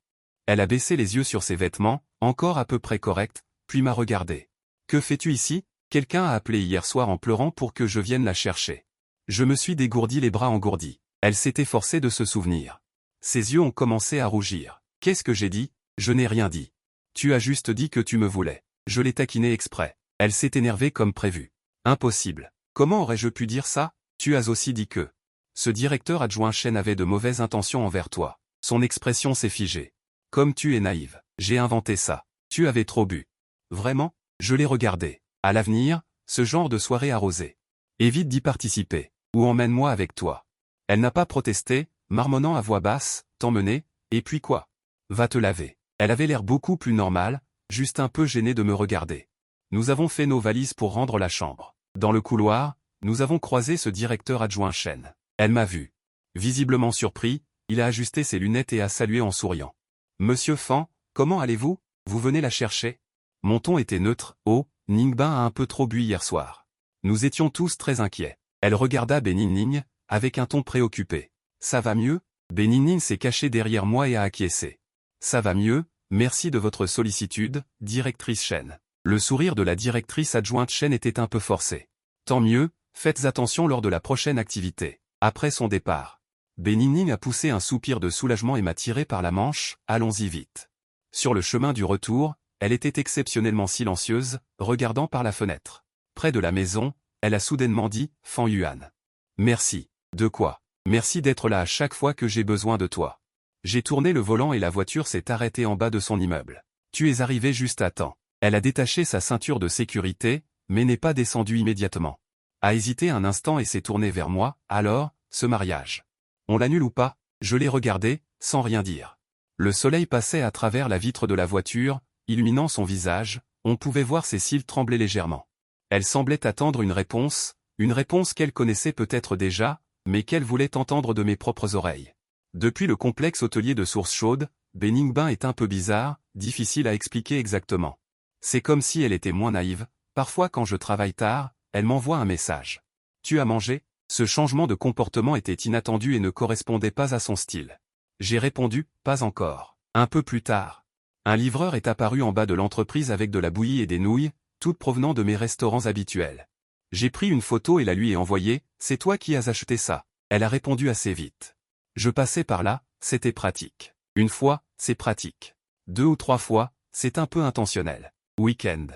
Elle a baissé les yeux sur ses vêtements, encore à peu près corrects, puis m'a regardé. « Que fais-tu ici? Quelqu'un a appelé hier soir en pleurant pour que je vienne la chercher. » Je me suis dégourdi les bras engourdis. Elle s'est efforcée de se souvenir. Ses yeux ont commencé à rougir. Qu'est-ce que j'ai dit? Je n'ai rien dit. Tu as juste dit que tu me voulais. Je l'ai taquinée exprès. Elle s'est énervée comme prévu. Impossible. Comment aurais-je pu dire ça? Tu as aussi dit que ce directeur adjoint Chen avait de mauvaises intentions envers toi. Son expression s'est figée. Comme tu es naïve. J'ai inventé ça. Tu avais trop bu. Vraiment? Je l'ai regardé. À l'avenir, ce genre de soirée arrosée. Évite d'y participer. Ou emmène-moi avec toi. Elle n'a pas protesté, marmonnant à voix basse, t'emmener, et puis quoi? Va te laver. Elle avait l'air beaucoup plus normale, juste un peu gênée de me regarder. Nous avons fait nos valises pour rendre la chambre. Dans le couloir, nous avons croisé ce directeur adjoint Chen. Elle m'a vu. Visiblement surpris, il a ajusté ses lunettes et a salué en souriant. Monsieur Fan, comment allez-vous? Vous venez la chercher? Mon ton était neutre. Oh, Ningbin a un peu trop bu hier soir. Nous étions tous très inquiets. Elle regarda Beninning, avec un ton préoccupé. Ça va mieux? Beninning s'est caché derrière moi et a acquiescé. Ça va mieux, merci de votre sollicitude, directrice Chen. Le sourire de la directrice adjointe Chen était un peu forcé. Tant mieux, faites attention lors de la prochaine activité. Après son départ, Beninning a poussé un soupir de soulagement et m'a tiré par la manche, allons-y vite. Sur le chemin du retour, elle était exceptionnellement silencieuse, regardant par la fenêtre. Près de la maison, elle a soudainement dit, Fan Yuan. Merci. De quoi? Merci d'être là à chaque fois que j'ai besoin de toi. J'ai tourné le volant et la voiture s'est arrêtée en bas de son immeuble. Tu es arrivé juste à temps. Elle a détaché sa ceinture de sécurité, mais n'est pas descendue immédiatement. A hésité un instant et s'est tournée vers moi, alors, ce mariage. On l'annule ou pas? Je l'ai regardé, sans rien dire. Le soleil passait à travers la vitre de la voiture, illuminant son visage, on pouvait voir ses cils trembler légèrement. Elle semblait attendre une réponse qu'elle connaissait peut-être déjà, mais qu'elle voulait entendre de mes propres oreilles. Depuis le complexe hôtelier de Source Chaude, Beningbin est un peu bizarre, difficile à expliquer exactement. C'est comme si elle était moins naïve, parfois quand je travaille tard, elle m'envoie un message. Tu as mangé? Ce changement de comportement était inattendu et ne correspondait pas à son style. J'ai répondu, pas encore. Un peu plus tard. Un livreur est apparu en bas de l'entreprise avec de la bouillie et des nouilles, toutes provenant de mes restaurants habituels. J'ai pris une photo et la lui ai envoyée, c'est toi qui as acheté ça. Elle a répondu assez vite. Je passais par là, c'était pratique. Une fois, c'est pratique. 2 ou 3 fois, c'est un peu intentionnel. Week-end.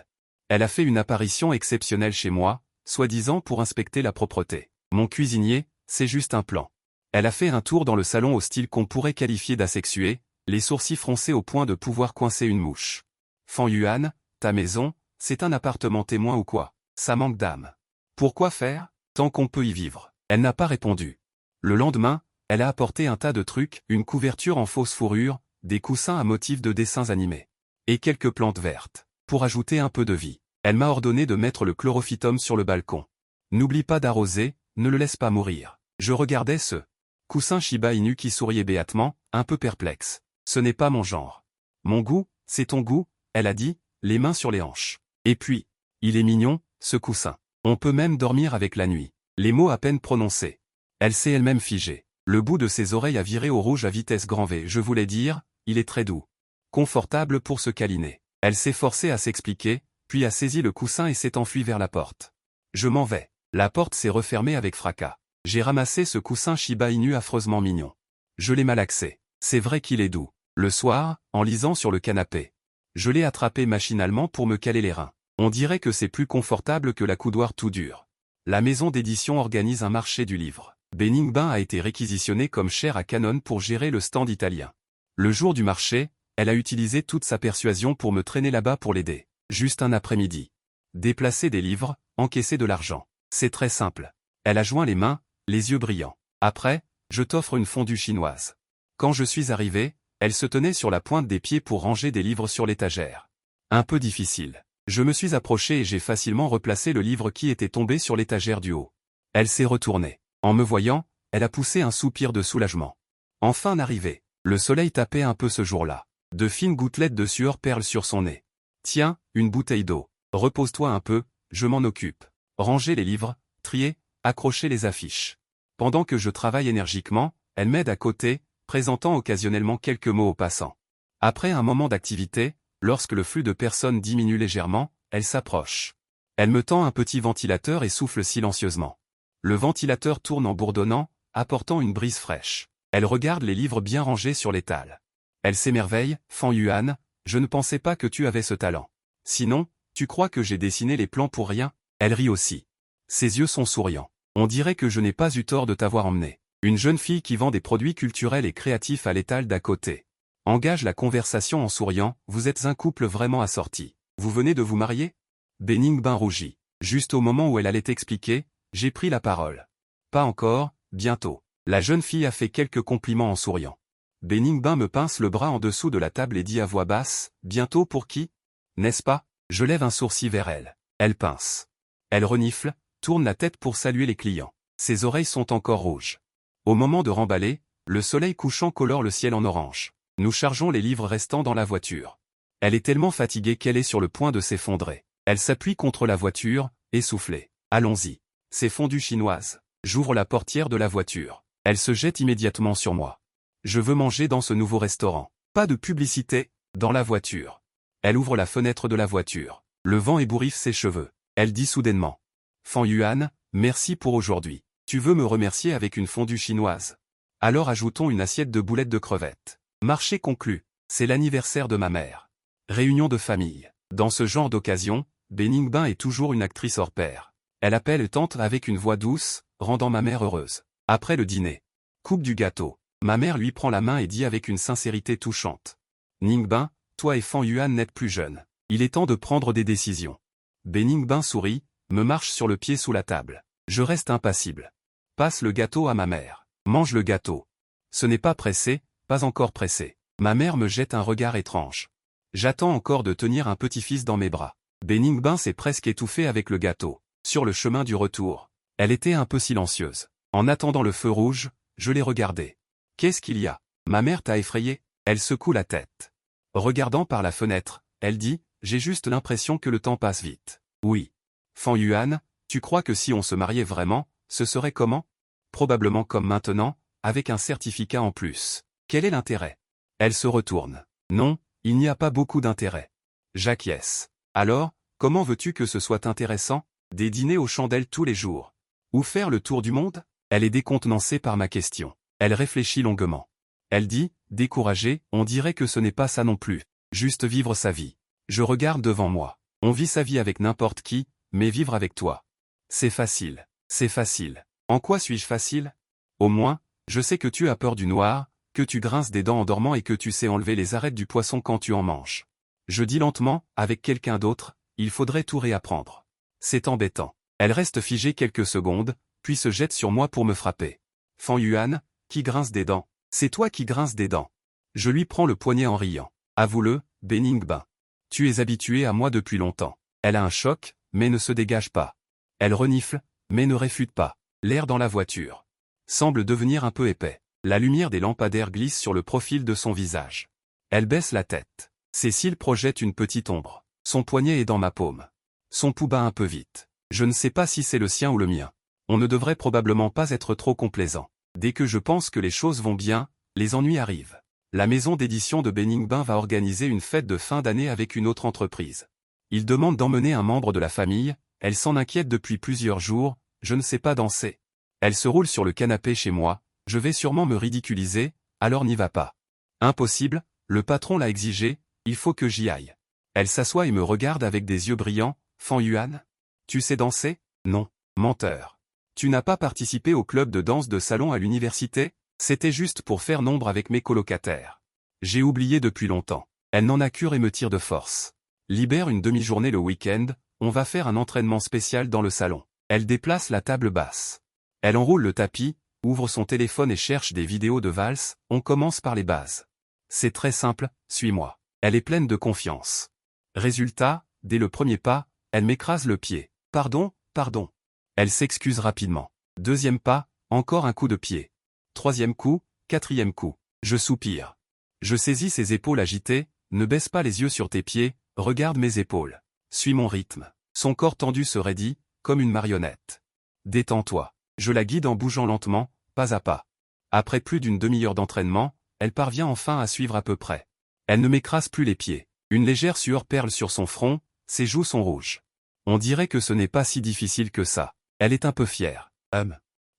Elle a fait une apparition exceptionnelle chez moi, soi-disant pour inspecter la propreté. Mon cuisinier, c'est juste un plan. Elle a fait un tour dans le salon au style qu'on pourrait qualifier d'asexué, les sourcils froncés au point de pouvoir coincer une mouche. Fan Yuan, ta maison, c'est un appartement témoin ou quoi? Ça manque d'âme. Pourquoi faire? Tant qu'on peut y vivre. Elle n'a pas répondu. Le lendemain, elle a apporté un tas de trucs, une couverture en fausse fourrure, des coussins à motifs de dessins animés. Et quelques plantes vertes. Pour ajouter un peu de vie. Elle m'a ordonné de mettre le chlorophytum sur le balcon. N'oublie pas d'arroser, ne le laisse pas mourir. Je regardais ce coussin Shiba Inu qui souriait béatement, un peu perplexe. Ce n'est pas mon genre. Mon goût, c'est ton goût, elle a dit, les mains sur les hanches. Et puis, il est mignon, ce coussin. On peut même dormir avec la nuit. Les mots à peine prononcés. Elle s'est elle-même figée. Le bout de ses oreilles a viré au rouge à vitesse grand V. Je voulais dire, il est très doux. Confortable pour se câliner. Elle s'est forcée à s'expliquer, puis a saisi le coussin et s'est enfuie vers la porte. Je m'en vais. La porte s'est refermée avec fracas. J'ai ramassé ce coussin Shiba Inu affreusement mignon. Je l'ai malaxé. C'est vrai qu'il est doux. Le soir, en lisant sur le canapé. Je l'ai attrapé machinalement pour me caler les reins. On dirait que c'est plus confortable que la coudoir tout dur. La maison d'édition organise un marché du livre. Beningbin a été réquisitionné comme chair à Canon pour gérer le stand italien. Le jour du marché, elle a utilisé toute sa persuasion pour me traîner là-bas pour l'aider. Juste un après-midi. Déplacer des livres, encaisser de l'argent. C'est très simple. Elle a joint les mains, les yeux brillants. Après, je t'offre une fondue chinoise. Quand je suis arrivé, elle se tenait sur la pointe des pieds pour ranger des livres sur l'étagère. Un peu difficile. Je me suis approché et j'ai facilement replacé le livre qui était tombé sur l'étagère du haut. Elle s'est retournée. En me voyant, elle a poussé un soupir de soulagement. Enfin arrivé. Le soleil tapait un peu ce jour-là. De fines gouttelettes de sueur perlent sur son nez. Tiens, une bouteille d'eau. Repose-toi un peu, je m'en occupe. Ranger les livres, trier, accrocher les affiches. Pendant que je travaille énergiquement, elle m'aide à côté, présentant occasionnellement quelques mots aux passants. Après un moment d'activité, lorsque le flux de personnes diminue légèrement, elle s'approche. Elle me tend un petit ventilateur et souffle silencieusement. Le ventilateur tourne en bourdonnant, apportant une brise fraîche. Elle regarde les livres bien rangés sur l'étal. Elle s'émerveille, Fan Yuan, je ne pensais pas que tu avais ce talent. Sinon, tu crois que j'ai dessiné les plans pour rien? Elle rit aussi. Ses yeux sont souriants. On dirait que je n'ai pas eu tort de t'avoir emmené. Une jeune fille qui vend des produits culturels et créatifs à l'étal d'à côté. Engage la conversation en souriant, vous êtes un couple vraiment assorti. Vous venez de vous marier? Beningbin rougit. Juste au moment où elle allait expliquer, j'ai pris la parole. Pas encore, bientôt. La jeune fille a fait quelques compliments en souriant. Beningbin me pince le bras en dessous de la table et dit à voix basse, bientôt pour qui? N'est-ce pas? Je lève un sourcil vers elle. Elle pince. Elle renifle, tourne la tête pour saluer les clients. Ses oreilles sont encore rouges. Au moment de remballer, le soleil couchant colore le ciel en orange. Nous chargeons les livres restants dans la voiture. Elle est tellement fatiguée qu'elle est sur le point de s'effondrer. Elle s'appuie contre la voiture, essoufflée. Allons-y. C'est fondue chinoise. J'ouvre la portière de la voiture. Elle se jette immédiatement sur moi. Je veux manger dans ce nouveau restaurant. Pas de publicité, dans la voiture. Elle ouvre la fenêtre de la voiture. Le vent ébouriffe ses cheveux. Elle dit soudainement. Fan Yuan, merci pour aujourd'hui. Tu veux me remercier avec une fondue chinoise? Alors ajoutons une assiette de boulettes de crevettes. Marché conclu. C'est l'anniversaire de ma mère. Réunion de famille. Dans ce genre d'occasion, Beningbin est toujours une actrice hors pair. Elle appelle tante avec une voix douce, rendant ma mère heureuse. Après le dîner. Coupe du gâteau. Ma mère lui prend la main et dit avec une sincérité touchante. Ningbin, toi et Fan Yuan n'êtes plus jeunes. Il est temps de prendre des décisions. Beningbin sourit, me marche sur le pied sous la table. Je reste impassible. Passe le gâteau à ma mère. Mange le gâteau. Ce n'est pas pressé, pas encore pressé. Ma mère me jette un regard étrange. J'attends encore de tenir un petit-fils dans mes bras. Beningbin s'est presque étouffé avec le gâteau. Sur le chemin du retour. Elle était un peu silencieuse. En attendant le feu rouge, je l'ai regardée. Qu'est-ce qu'il y a? Ma mère t'a effrayé? Elle secoue la tête. Regardant par la fenêtre, elle dit, j'ai juste l'impression que le temps passe vite. Oui. Fan Yuan, tu crois que si on se mariait vraiment, ce serait comment? Probablement comme maintenant, avec un certificat en plus. Quel est l'intérêt? Elle se retourne. Non, il n'y a pas beaucoup d'intérêt. J'acquiesce. Alors, comment veux-tu que ce soit intéressant? Des dîners aux chandelles tous les jours. Ou faire le tour du monde? Elle est décontenancée par ma question. Elle réfléchit longuement. Elle dit, découragée, on dirait que ce n'est pas ça non plus. Juste vivre sa vie. Je regarde devant moi. On vit sa vie avec n'importe qui, mais vivre avec toi. C'est facile. C'est facile. En quoi suis-je facile? Au moins, je sais que tu as peur du noir, que tu grinces des dents en dormant et que tu sais enlever les arêtes du poisson quand tu en manges. Je dis lentement, avec quelqu'un d'autre, il faudrait tout réapprendre. C'est embêtant. Elle reste figée quelques secondes, puis se jette sur moi pour me frapper. Fan Yuan, qui grince des dents. C'est toi qui grinces des dents. Je lui prends le poignet en riant. Avoue-le, Beningbin. Tu es habitué à moi depuis longtemps. Elle a un choc, mais ne se dégage pas. Elle renifle, mais ne réfute pas. L'air dans la voiture semble devenir un peu épais. La lumière des lampadaires glisse sur le profil de son visage. Elle baisse la tête. Ses cils projettent une petite ombre. Son poignet est dans ma paume. Son pouls bat un peu vite. Je ne sais pas si c'est le sien ou le mien. On ne devrait probablement pas être trop complaisant. Dès que je pense que les choses vont bien, les ennuis arrivent. La maison d'édition de Beningbin va organiser une fête de fin d'année avec une autre entreprise. Il demande d'emmener un membre de la famille, elle s'en inquiète depuis plusieurs jours, je ne sais pas danser. Elle se roule sur le canapé chez moi, je vais sûrement me ridiculiser, alors n'y va pas. Impossible, le patron l'a exigé, il faut que j'y aille. Elle s'assoit et me regarde avec des yeux brillants, Fan Yuan. Tu sais danser? Non, menteur. Tu n'as pas participé au club de danse de salon à l'université? C'était juste pour faire nombre avec mes colocataires. J'ai oublié depuis longtemps. Elle n'en a cure et me tire de force. Libère une demi-journée le week-end, on va faire un entraînement spécial dans le salon. Elle déplace la table basse. Elle enroule le tapis, ouvre son téléphone et cherche des vidéos de valse, on commence par les bases. C'est très simple, suis-moi. Elle est pleine de confiance. Résultat, dès le premier pas, elle m'écrase le pied. Pardon, pardon. Elle s'excuse rapidement. Deuxième pas, encore un coup de pied. Troisième coup, quatrième coup. Je soupire. Je saisis ses épaules agitées, ne baisse pas les yeux sur tes pieds, regarde mes épaules. Suis mon rythme. Son corps tendu se raidit, comme une marionnette. Détends-toi. Je la guide en bougeant lentement, pas à pas. Après plus d'une demi-heure d'entraînement, elle parvient enfin à suivre à peu près. Elle ne m'écrase plus les pieds. Une légère sueur perle sur son front, ses joues sont rouges. On dirait que ce n'est pas si difficile que ça. Elle est un peu fière.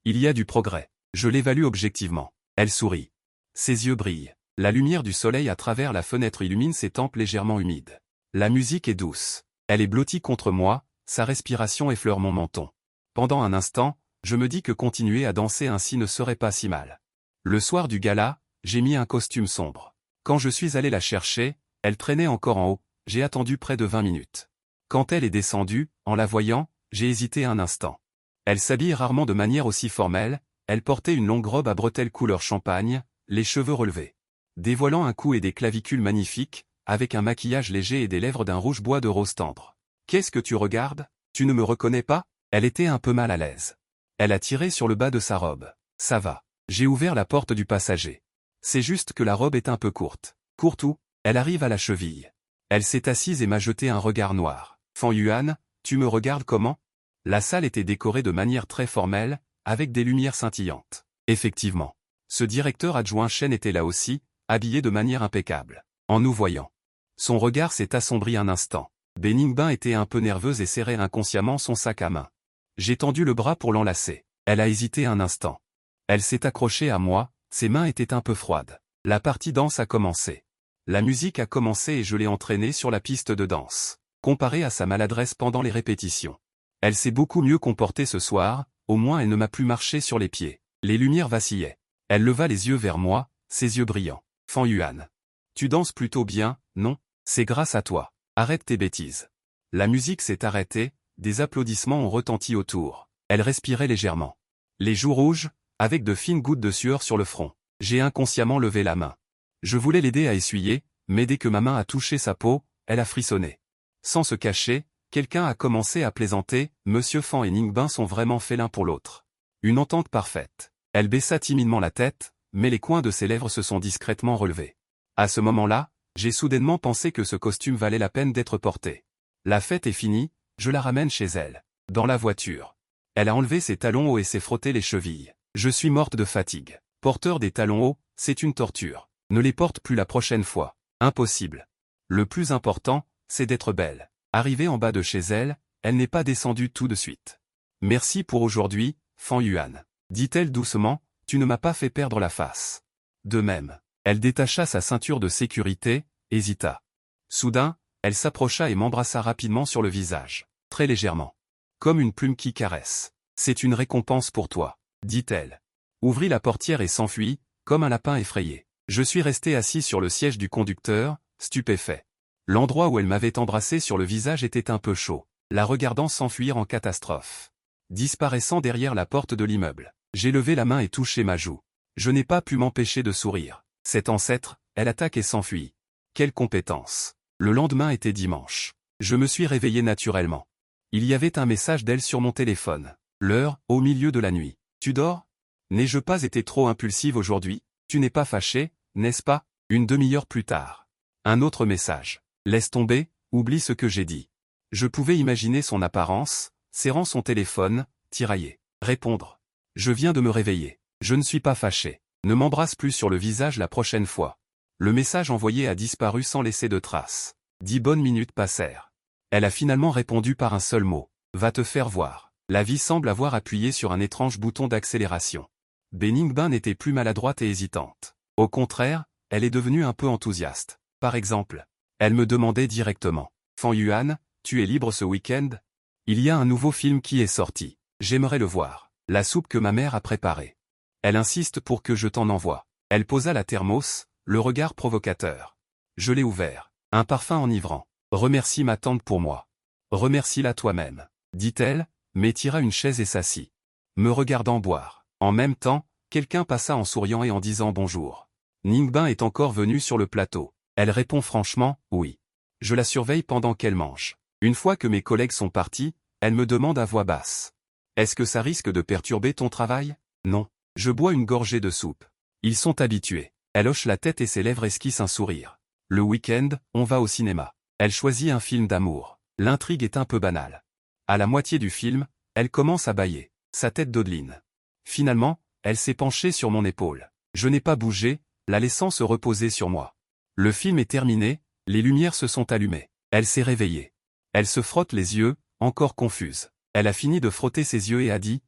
Il y a du progrès. Je l'évalue objectivement. Elle sourit. Ses yeux brillent. La lumière du soleil à travers la fenêtre illumine ses tempes légèrement humides. La musique est douce. Elle est blottie contre moi, sa respiration effleure mon menton. Pendant un instant, je me dis que continuer à danser ainsi ne serait pas si mal. Le soir du gala, j'ai mis un costume sombre. Quand je suis allé la chercher, elle traînait encore en haut, j'ai attendu près de 20 minutes. Quand elle est descendue, en la voyant, j'ai hésité un instant. Elle s'habille rarement de manière aussi formelle, elle portait une longue robe à bretelles couleur champagne, les cheveux relevés. Dévoilant un cou et des clavicules magnifiques, avec un maquillage léger et des lèvres d'un rouge bois de rose tendre. Qu'est-ce que tu regardes? Tu ne me reconnais pas? Elle était un peu mal à l'aise. Elle a tiré sur le bas de sa robe. Ça va. J'ai ouvert la porte du passager. C'est juste que la robe est un peu courte. Courte où? Elle arrive à la cheville. Elle s'est assise et m'a jeté un regard noir. Fan Yuan, tu me regardes comment? La salle était décorée de manière très formelle, avec des lumières scintillantes. Effectivement. Ce directeur adjoint Shen était là aussi, habillé de manière impeccable. En nous voyant. Son regard s'est assombri un instant. Beningbin était un peu nerveuse et serrait inconsciemment son sac à main. J'ai tendu le bras pour l'enlacer. Elle a hésité un instant. Elle s'est accrochée à moi, ses mains étaient un peu froides. La partie danse a commencé. La musique a commencé et je l'ai entraînée sur la piste de danse. Comparé à sa maladresse pendant les répétitions. Elle s'est beaucoup mieux comportée ce soir, au moins elle ne m'a plus marché sur les pieds. Les lumières vacillaient. Elle leva les yeux vers moi, ses yeux brillants. Fan Yuan. Tu danses plutôt bien, non? C'est grâce à toi. Arrête tes bêtises. La musique s'est arrêtée, des applaudissements ont retenti autour. Elle respirait légèrement. Les joues rouges, avec de fines gouttes de sueur sur le front. J'ai inconsciemment levé la main. Je voulais l'aider à essuyer, mais dès que ma main a touché sa peau, elle a frissonné. Sans se cacher, quelqu'un a commencé à plaisanter, Monsieur Fan et Ningbin sont vraiment faits l'un pour l'autre. Une entente parfaite. Elle baissa timidement la tête, mais les coins de ses lèvres se sont discrètement relevés. À ce moment-là, j'ai soudainement pensé que ce costume valait la peine d'être porté. La fête est finie, je la ramène chez elle. Dans la voiture. Elle a enlevé ses talons hauts et s'est frotté les chevilles. Je suis morte de fatigue. Porteur des talons hauts, c'est une torture. Ne les porte plus la prochaine fois. Impossible. Le plus important, c'est d'être belle. Arrivée en bas de chez elle elle n'est pas descendue tout de suite. Merci pour aujourd'hui, Fan Yuan. Dit-elle doucement, tu ne m'as pas fait perdre la face. De même. Elle détacha sa ceinture de sécurité, hésita. Soudain, elle s'approcha et m'embrassa rapidement sur le visage, très légèrement. Comme une plume qui caresse. C'est une récompense pour toi, dit-elle. Ouvrit la portière et s'enfuit, comme un lapin effrayé. Je suis resté assis sur le siège du conducteur, stupéfait. L'endroit où elle m'avait embrassé sur le visage était un peu chaud, la regardant s'enfuir en catastrophe. Disparaissant derrière la porte de l'immeuble, j'ai levé la main et touché ma joue. Je n'ai pas pu m'empêcher de sourire. Cet ancêtre, elle attaque et s'enfuit. Quelle compétence. Le lendemain était dimanche. Je me suis réveillé naturellement. Il y avait un message d'elle sur mon téléphone. L'heure, au milieu de la nuit. Tu dors? N'ai-je pas été trop impulsive aujourd'hui? Tu n'es pas fâché, n'est-ce pas? Une demi-heure plus tard. Un autre message. Laisse tomber, oublie ce que j'ai dit. Je pouvais imaginer son apparence, serrant son téléphone, tiraillé. Répondre. Je viens de me réveiller. Je ne suis pas fâché. Ne m'embrasse plus sur le visage la prochaine fois. Le message envoyé a disparu sans laisser de traces. 10 bonnes minutes passèrent. Elle a finalement répondu par un seul mot. Va te faire voir. La vie semble avoir appuyé sur un étrange bouton d'accélération. Beningbin n'était plus maladroite et hésitante. Au contraire, elle est devenue un peu enthousiaste. Par exemple, elle me demandait directement. Fan Yuan, tu es libre ce week-end? Il y a un nouveau film qui est sorti. J'aimerais le voir. La soupe que ma mère a préparée. Elle insiste pour que je t'en envoie. Elle posa la thermos, le regard provocateur. Je l'ai ouvert. Un parfum enivrant. Remercie ma tante pour moi. Remercie-la toi-même, dit-elle, mais tira une chaise et s'assit. Me regardant boire. En même temps, quelqu'un passa en souriant et en disant bonjour. Ningbin est encore venue sur le plateau. Elle répond franchement, oui. Je la surveille pendant qu'elle mange. Une fois que mes collègues sont partis, elle me demande à voix basse. Est-ce que ça risque de perturber ton travail? Non. Je bois une gorgée de soupe. Ils sont habitués. Elle hoche la tête et ses lèvres esquissent un sourire. Le week-end, on va au cinéma. Elle choisit un film d'amour. L'intrigue est un peu banale. À la moitié du film, elle commence à bâiller, sa tête dodeline. Finalement, elle s'est penchée sur mon épaule. Je n'ai pas bougé, la laissant se reposer sur moi. Le film est terminé, les lumières se sont allumées. Elle s'est réveillée. Elle se frotte les yeux, encore confuse. Elle a fini de frotter ses yeux et a dit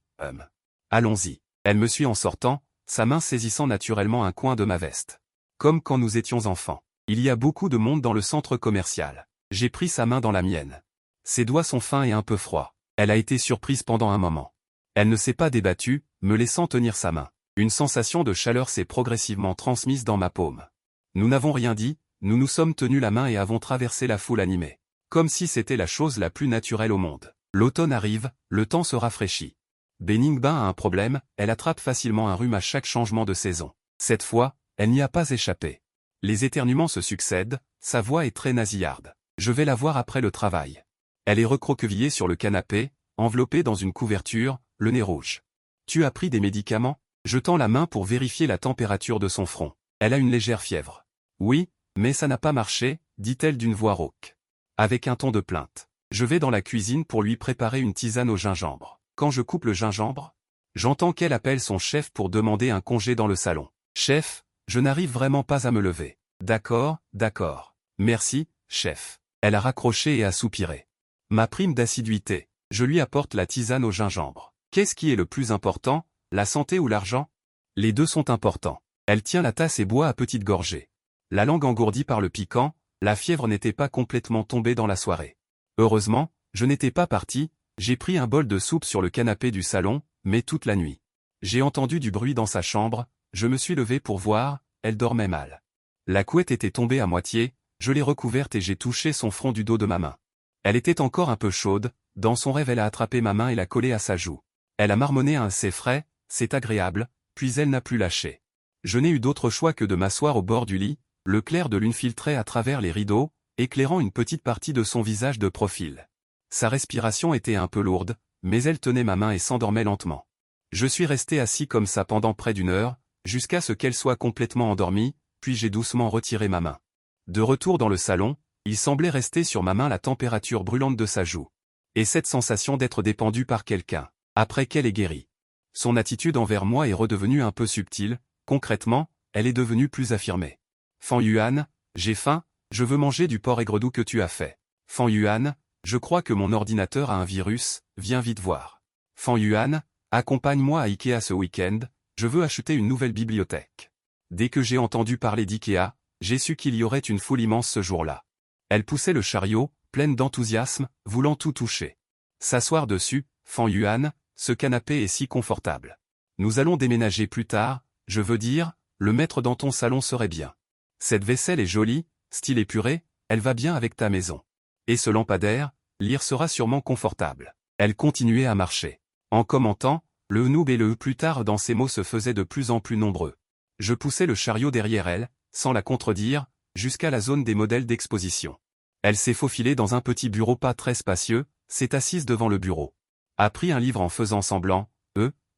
« Allons-y ». Elle me suit en sortant, sa main saisissant naturellement un coin de ma veste. Comme quand nous étions enfants. Il y a beaucoup de monde dans le centre commercial. J'ai pris sa main dans la mienne. Ses doigts sont fins et un peu froids. Elle a été surprise pendant un moment. Elle ne s'est pas débattue, me laissant tenir sa main. Une sensation de chaleur s'est progressivement transmise dans ma paume. Nous n'avons rien dit, nous nous sommes tenus la main et avons traversé la foule animée. Comme si c'était la chose la plus naturelle au monde. L'automne arrive, le temps se rafraîchit. Beningbin a un problème, elle attrape facilement un rhume à chaque changement de saison. Cette fois, elle n'y a pas échappé. Les éternuements se succèdent, sa voix est très nasillarde. Je vais la voir après le travail. Elle est recroquevillée sur le canapé, enveloppée dans une couverture, le nez rouge. Tu as pris des médicaments? Je tends la main pour vérifier la température de son front. Elle a une légère fièvre. Oui, mais ça n'a pas marché, dit-elle d'une voix rauque. Avec un ton de plainte. Je vais dans la cuisine pour lui préparer une tisane au gingembre. Quand je coupe le gingembre, j'entends qu'elle appelle son chef pour demander un congé dans le salon. Chef, je n'arrive vraiment pas à me lever. D'accord, d'accord. Merci, chef. Elle a raccroché et a soupiré. Ma prime d'assiduité. Je lui apporte la tisane au gingembre. Qu'est-ce qui est le plus important, la santé ou l'argent? Les deux sont importants. Elle tient la tasse et boit à petites gorgées. La langue engourdie par le piquant, la fièvre n'était pas complètement tombée dans la soirée. Heureusement, je n'étais pas parti, j'ai pris un bol de soupe sur le canapé du salon, mais toute la nuit. J'ai entendu du bruit dans sa chambre, je me suis levé pour voir, elle dormait mal. La couette était tombée à moitié, je l'ai recouverte et j'ai touché son front du dos de ma main. Elle était encore un peu chaude, dans son rêve elle a attrapé ma main et l'a collée à sa joue. Elle a marmonné un « c'est frais, c'est agréable », puis elle n'a plus lâché. Je n'ai eu d'autre choix que de m'asseoir au bord du lit, le clair de lune filtrait à travers les rideaux, éclairant une petite partie de son visage de profil. Sa respiration était un peu lourde, mais elle tenait ma main et s'endormait lentement. Je suis resté assis comme ça pendant près d'une heure, jusqu'à ce qu'elle soit complètement endormie, puis j'ai doucement retiré ma main. De retour dans le salon, il semblait rester sur ma main la température brûlante de sa joue. Et cette sensation d'être dépendu par quelqu'un, après qu'elle ait guéri. Son attitude envers moi est redevenue un peu subtile, concrètement, elle est devenue plus affirmée. Fan Yuan, j'ai faim, je veux manger du porc aigredou que tu as fait. Fan Yuan, Je crois que mon ordinateur a un virus, viens vite voir. Fan Yuan, accompagne-moi à Ikea ce week-end, je veux acheter une nouvelle bibliothèque. Dès que j'ai entendu parler d'Ikea, j'ai su qu'il y aurait une foule immense ce jour-là. Elle poussait le chariot, pleine d'enthousiasme, voulant tout toucher. S'asseoir dessus, Fan Yuan, ce canapé est si confortable. Nous allons déménager plus tard, je veux dire, le mettre dans ton salon serait bien. Cette vaisselle est jolie, style épuré, elle va bien avec ta maison. Et ce lampadaire, lire sera sûrement confortable. Elle continuait à marcher. En commentant, le noob et le plus tard dans ces mots se faisaient de plus en plus nombreux. Je poussais le chariot derrière elle, sans la contredire, jusqu'à la zone des modèles d'exposition. Elle s'est faufilée dans un petit bureau pas très spacieux, s'est assise devant le bureau. A pris un livre en faisant semblant,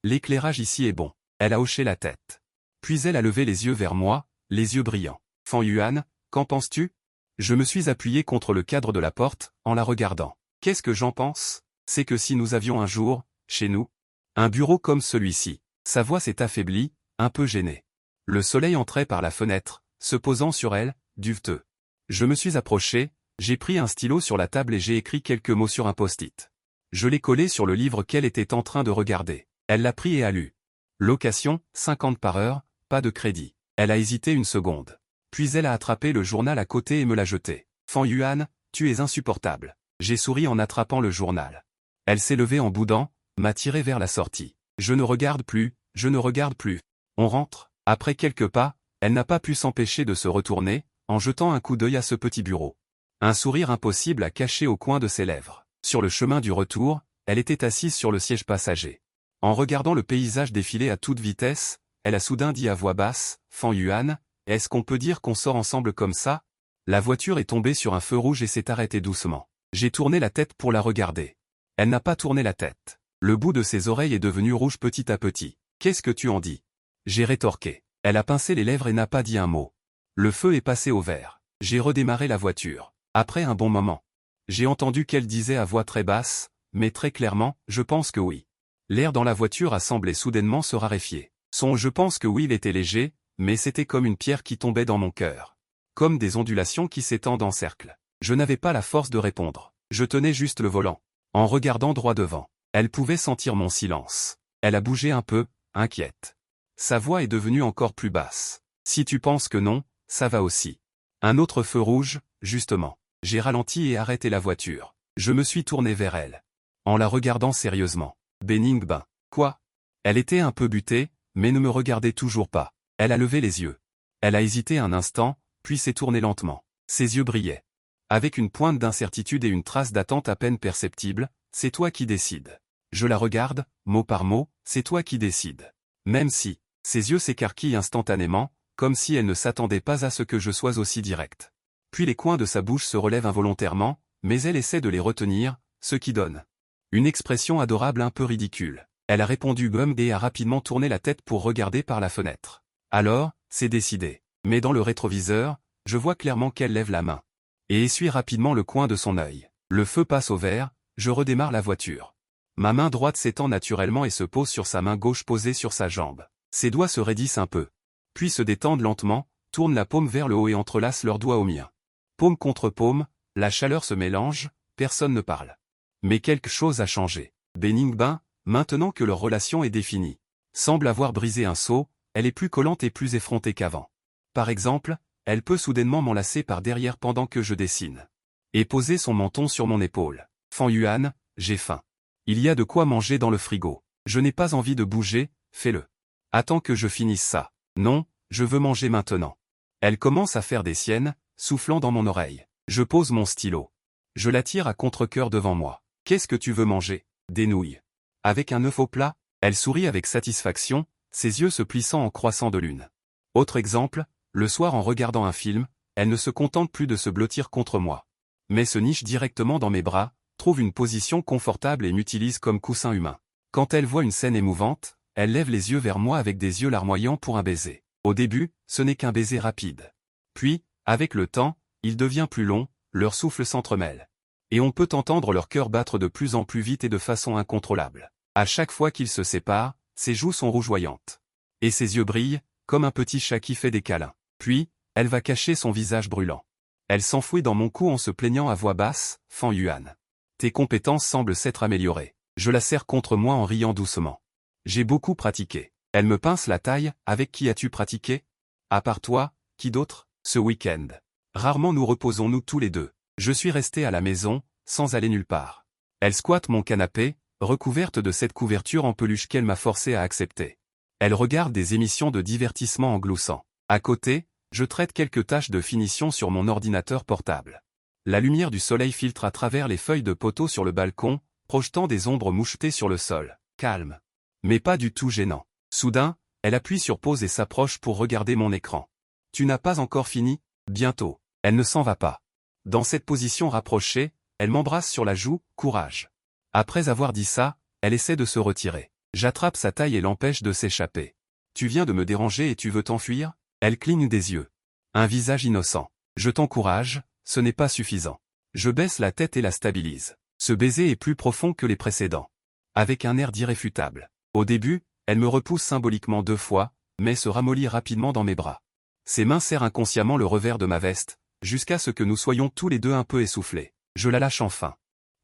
l'éclairage ici est bon. Elle a hoché la tête. Puis elle a levé les yeux vers moi, les yeux brillants. Fan Yuan, qu'en penses-tu? Je me suis appuyé contre le cadre de la porte, en la regardant. Qu'est-ce que j'en pense? C'est que si nous avions un jour, chez nous, un bureau comme celui-ci. Sa voix s'est affaiblie, un peu gênée. Le soleil entrait par la fenêtre, se posant sur elle, duveteux. Je me suis approché, j'ai pris un stylo sur la table et j'ai écrit quelques mots sur un post-it. Je l'ai collé sur le livre qu'elle était en train de regarder. Elle l'a pris et a lu. Location, 50 par heure, pas de crédit. Elle a hésité une seconde. Puis elle a attrapé le journal à côté et me l'a jeté. Fan Yuan, tu es insupportable. J'ai souri en attrapant le journal. Elle s'est levée en boudant, m'a tiré vers la sortie. Je ne regarde plus, je ne regarde plus. On rentre. Après quelques pas, elle n'a pas pu s'empêcher de se retourner, en jetant un coup d'œil à ce petit bureau. Un sourire impossible a caché au coin de ses lèvres. Sur le chemin du retour, elle était assise sur le siège passager. En regardant le paysage défiler à toute vitesse, elle a soudain dit à voix basse, « Fan Yuan, est-ce qu'on peut dire qu'on sort ensemble comme ça ?» La voiture est tombée sur un feu rouge et s'est arrêtée doucement. J'ai tourné la tête pour la regarder. Elle n'a pas tourné la tête. Le bout de ses oreilles est devenu rouge petit à petit. « Qu'est-ce que tu en dis ?» J'ai rétorqué. Elle a pincé les lèvres et n'a pas dit un mot. Le feu est passé au vert. J'ai redémarré la voiture. Après un bon moment, j'ai entendu qu'elle disait à voix très basse, mais très clairement, « Je pense que oui. » L'air dans la voiture a semblé soudainement se raréfier. Son « je pense que oui » il était léger, mais c'était comme une pierre qui tombait dans mon cœur. Comme des ondulations qui s'étendent en cercle. Je n'avais pas la force de répondre. Je tenais juste le volant. En regardant droit devant. Elle pouvait sentir mon silence. Elle a bougé un peu, inquiète. Sa voix est devenue encore plus basse. « Si tu penses que non, ça va aussi. » Un autre feu rouge, justement. J'ai ralenti et arrêté la voiture. Je me suis tourné vers elle. En la regardant sérieusement. Benning Ben. Quoi? Elle était un peu butée, mais ne me regardait toujours pas. Elle a levé les yeux. Elle a hésité un instant, puis s'est tournée lentement. Ses yeux brillaient. Avec une pointe d'incertitude et une trace d'attente à peine perceptible, « C'est toi qui décides. » Je la regarde, mot par mot, « C'est toi qui décides. » Même si, ses yeux s'écarquillent instantanément, comme si elle ne s'attendait pas à ce que je sois aussi direct. Puis les coins de sa bouche se relèvent involontairement, mais elle essaie de les retenir, ce qui donne une expression adorable un peu ridicule. Elle a répondu gomme et a rapidement tourné la tête pour regarder par la fenêtre. Alors, c'est décidé. Mais dans le rétroviseur, je vois clairement qu'elle lève la main. Et essuie rapidement le coin de son œil. Le feu passe au vert, je redémarre la voiture. Ma main droite s'étend naturellement et se pose sur sa main gauche posée sur sa jambe. Ses doigts se raidissent un peu. Puis se détendent lentement, tournent la paume vers le haut et entrelacent leurs doigts aux miens. Paume contre paume, la chaleur se mélange, personne ne parle. Mais quelque chose a changé. Benning Ben, maintenant que leur relation est définie, semble avoir brisé un sceau, elle est plus collante et plus effrontée qu'avant. Par exemple, elle peut soudainement m'enlacer par derrière pendant que je dessine. Et poser son menton sur mon épaule. Fan Yuan, j'ai faim. Il y a de quoi manger dans le frigo. Je n'ai pas envie de bouger, fais-le. Attends que je finisse ça. Non, je veux manger maintenant. Elle commence à faire des siennes, soufflant dans mon oreille. Je pose mon stylo. Je la tire à contre-cœur devant moi. Qu'est-ce que tu veux manger? Des nouilles. Avec un œuf au plat? Elle sourit avec satisfaction, ses yeux se plissant en croissant de lune. Autre exemple, le soir en regardant un film, elle ne se contente plus de se blottir contre moi. Mais se niche directement dans mes bras, trouve une position confortable et m'utilise comme coussin humain. Quand elle voit une scène émouvante, elle lève les yeux vers moi avec des yeux larmoyants pour un baiser. Au début, ce n'est qu'un baiser rapide. Puis, avec le temps, il devient plus long, leurs souffles s'entremêlent. Et on peut entendre leur cœur battre de plus en plus vite et de façon incontrôlable. À chaque fois qu'ils se séparent, ses joues sont rougeoyantes. Et ses yeux brillent, comme un petit chat qui fait des câlins. Puis, elle va cacher son visage brûlant. Elle s'enfouit dans mon cou en se plaignant à voix basse, « Fan Yuan. Tes compétences semblent s'être améliorées. Je la serre contre moi en riant doucement. J'ai beaucoup pratiqué. Elle me pince la taille. Avec qui as-tu pratiqué? À part toi, qui d'autre? Ce week-end. Rarement nous reposons-nous tous les deux. Je suis resté à la maison, sans aller nulle part. Elle squatte mon canapé, recouverte de cette couverture en peluche qu'elle m'a forcé à accepter. Elle regarde des émissions de divertissement en gloussant. À côté, je traite quelques tâches de finition sur mon ordinateur portable. La lumière du soleil filtre à travers les feuilles de poteau sur le balcon, projetant des ombres mouchetées sur le sol. Calme. Mais pas du tout gênant. Soudain, elle appuie sur pause et s'approche pour regarder mon écran. Tu n'as pas encore fini? Bientôt. Elle ne s'en va pas. Dans cette position rapprochée, elle m'embrasse sur la joue. Courage. Après avoir dit ça, elle essaie de se retirer. J'attrape sa taille et l'empêche de s'échapper. Tu viens de me déranger et tu veux t'enfuir? Elle cligne des yeux. Un visage innocent. Je t'encourage, ce n'est pas suffisant. Je baisse la tête et la stabilise. Ce baiser est plus profond que les précédents. Avec un air d'irréfutable. Au début, elle me repousse symboliquement 2 fois, mais se ramollit rapidement dans mes bras. Ses mains serrent inconsciemment le revers de ma veste, jusqu'à ce que nous soyons tous les deux un peu essoufflés. Je la lâche enfin.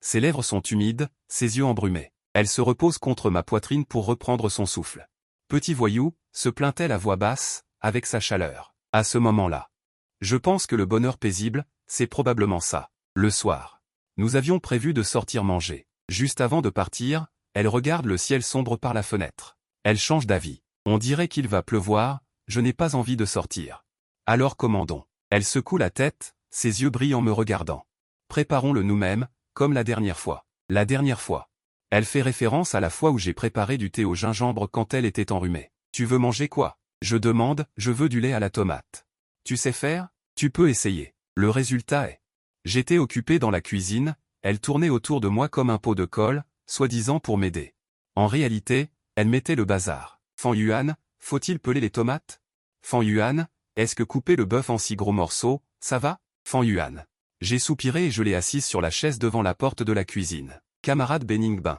Ses lèvres sont humides, ses yeux embrumés. Elle se repose contre ma poitrine pour reprendre son souffle. Petit voyou, se plaint-elle à voix basse, avec sa chaleur. À ce moment-là. Je pense que le bonheur paisible, c'est probablement ça. Le soir. Nous avions prévu de sortir manger. Juste avant de partir, elle regarde le ciel sombre par la fenêtre. Elle change d'avis. On dirait qu'il va pleuvoir, je n'ai pas envie de sortir. Alors commandons. Elle secoue la tête, ses yeux brillent en me regardant. Préparons-le nous-mêmes, comme la dernière fois. La dernière fois. Elle fait référence à la fois où j'ai préparé du thé au gingembre quand elle était enrhumée. Tu veux manger quoi? Je demande, je veux du lait à la tomate. Tu sais faire? Tu peux essayer. Le résultat est. J'étais occupé dans la cuisine, elle tournait autour de moi comme un pot de colle, soi-disant pour m'aider. En réalité, elle mettait le bazar. Fan Yuan, faut-il peler les tomates? Fan Yuan, est-ce que couper le bœuf en si gros morceaux, ça va? Fan Yuan. J'ai soupiré et je l'ai assise sur la chaise devant la porte de la cuisine. Camarade Beningbin.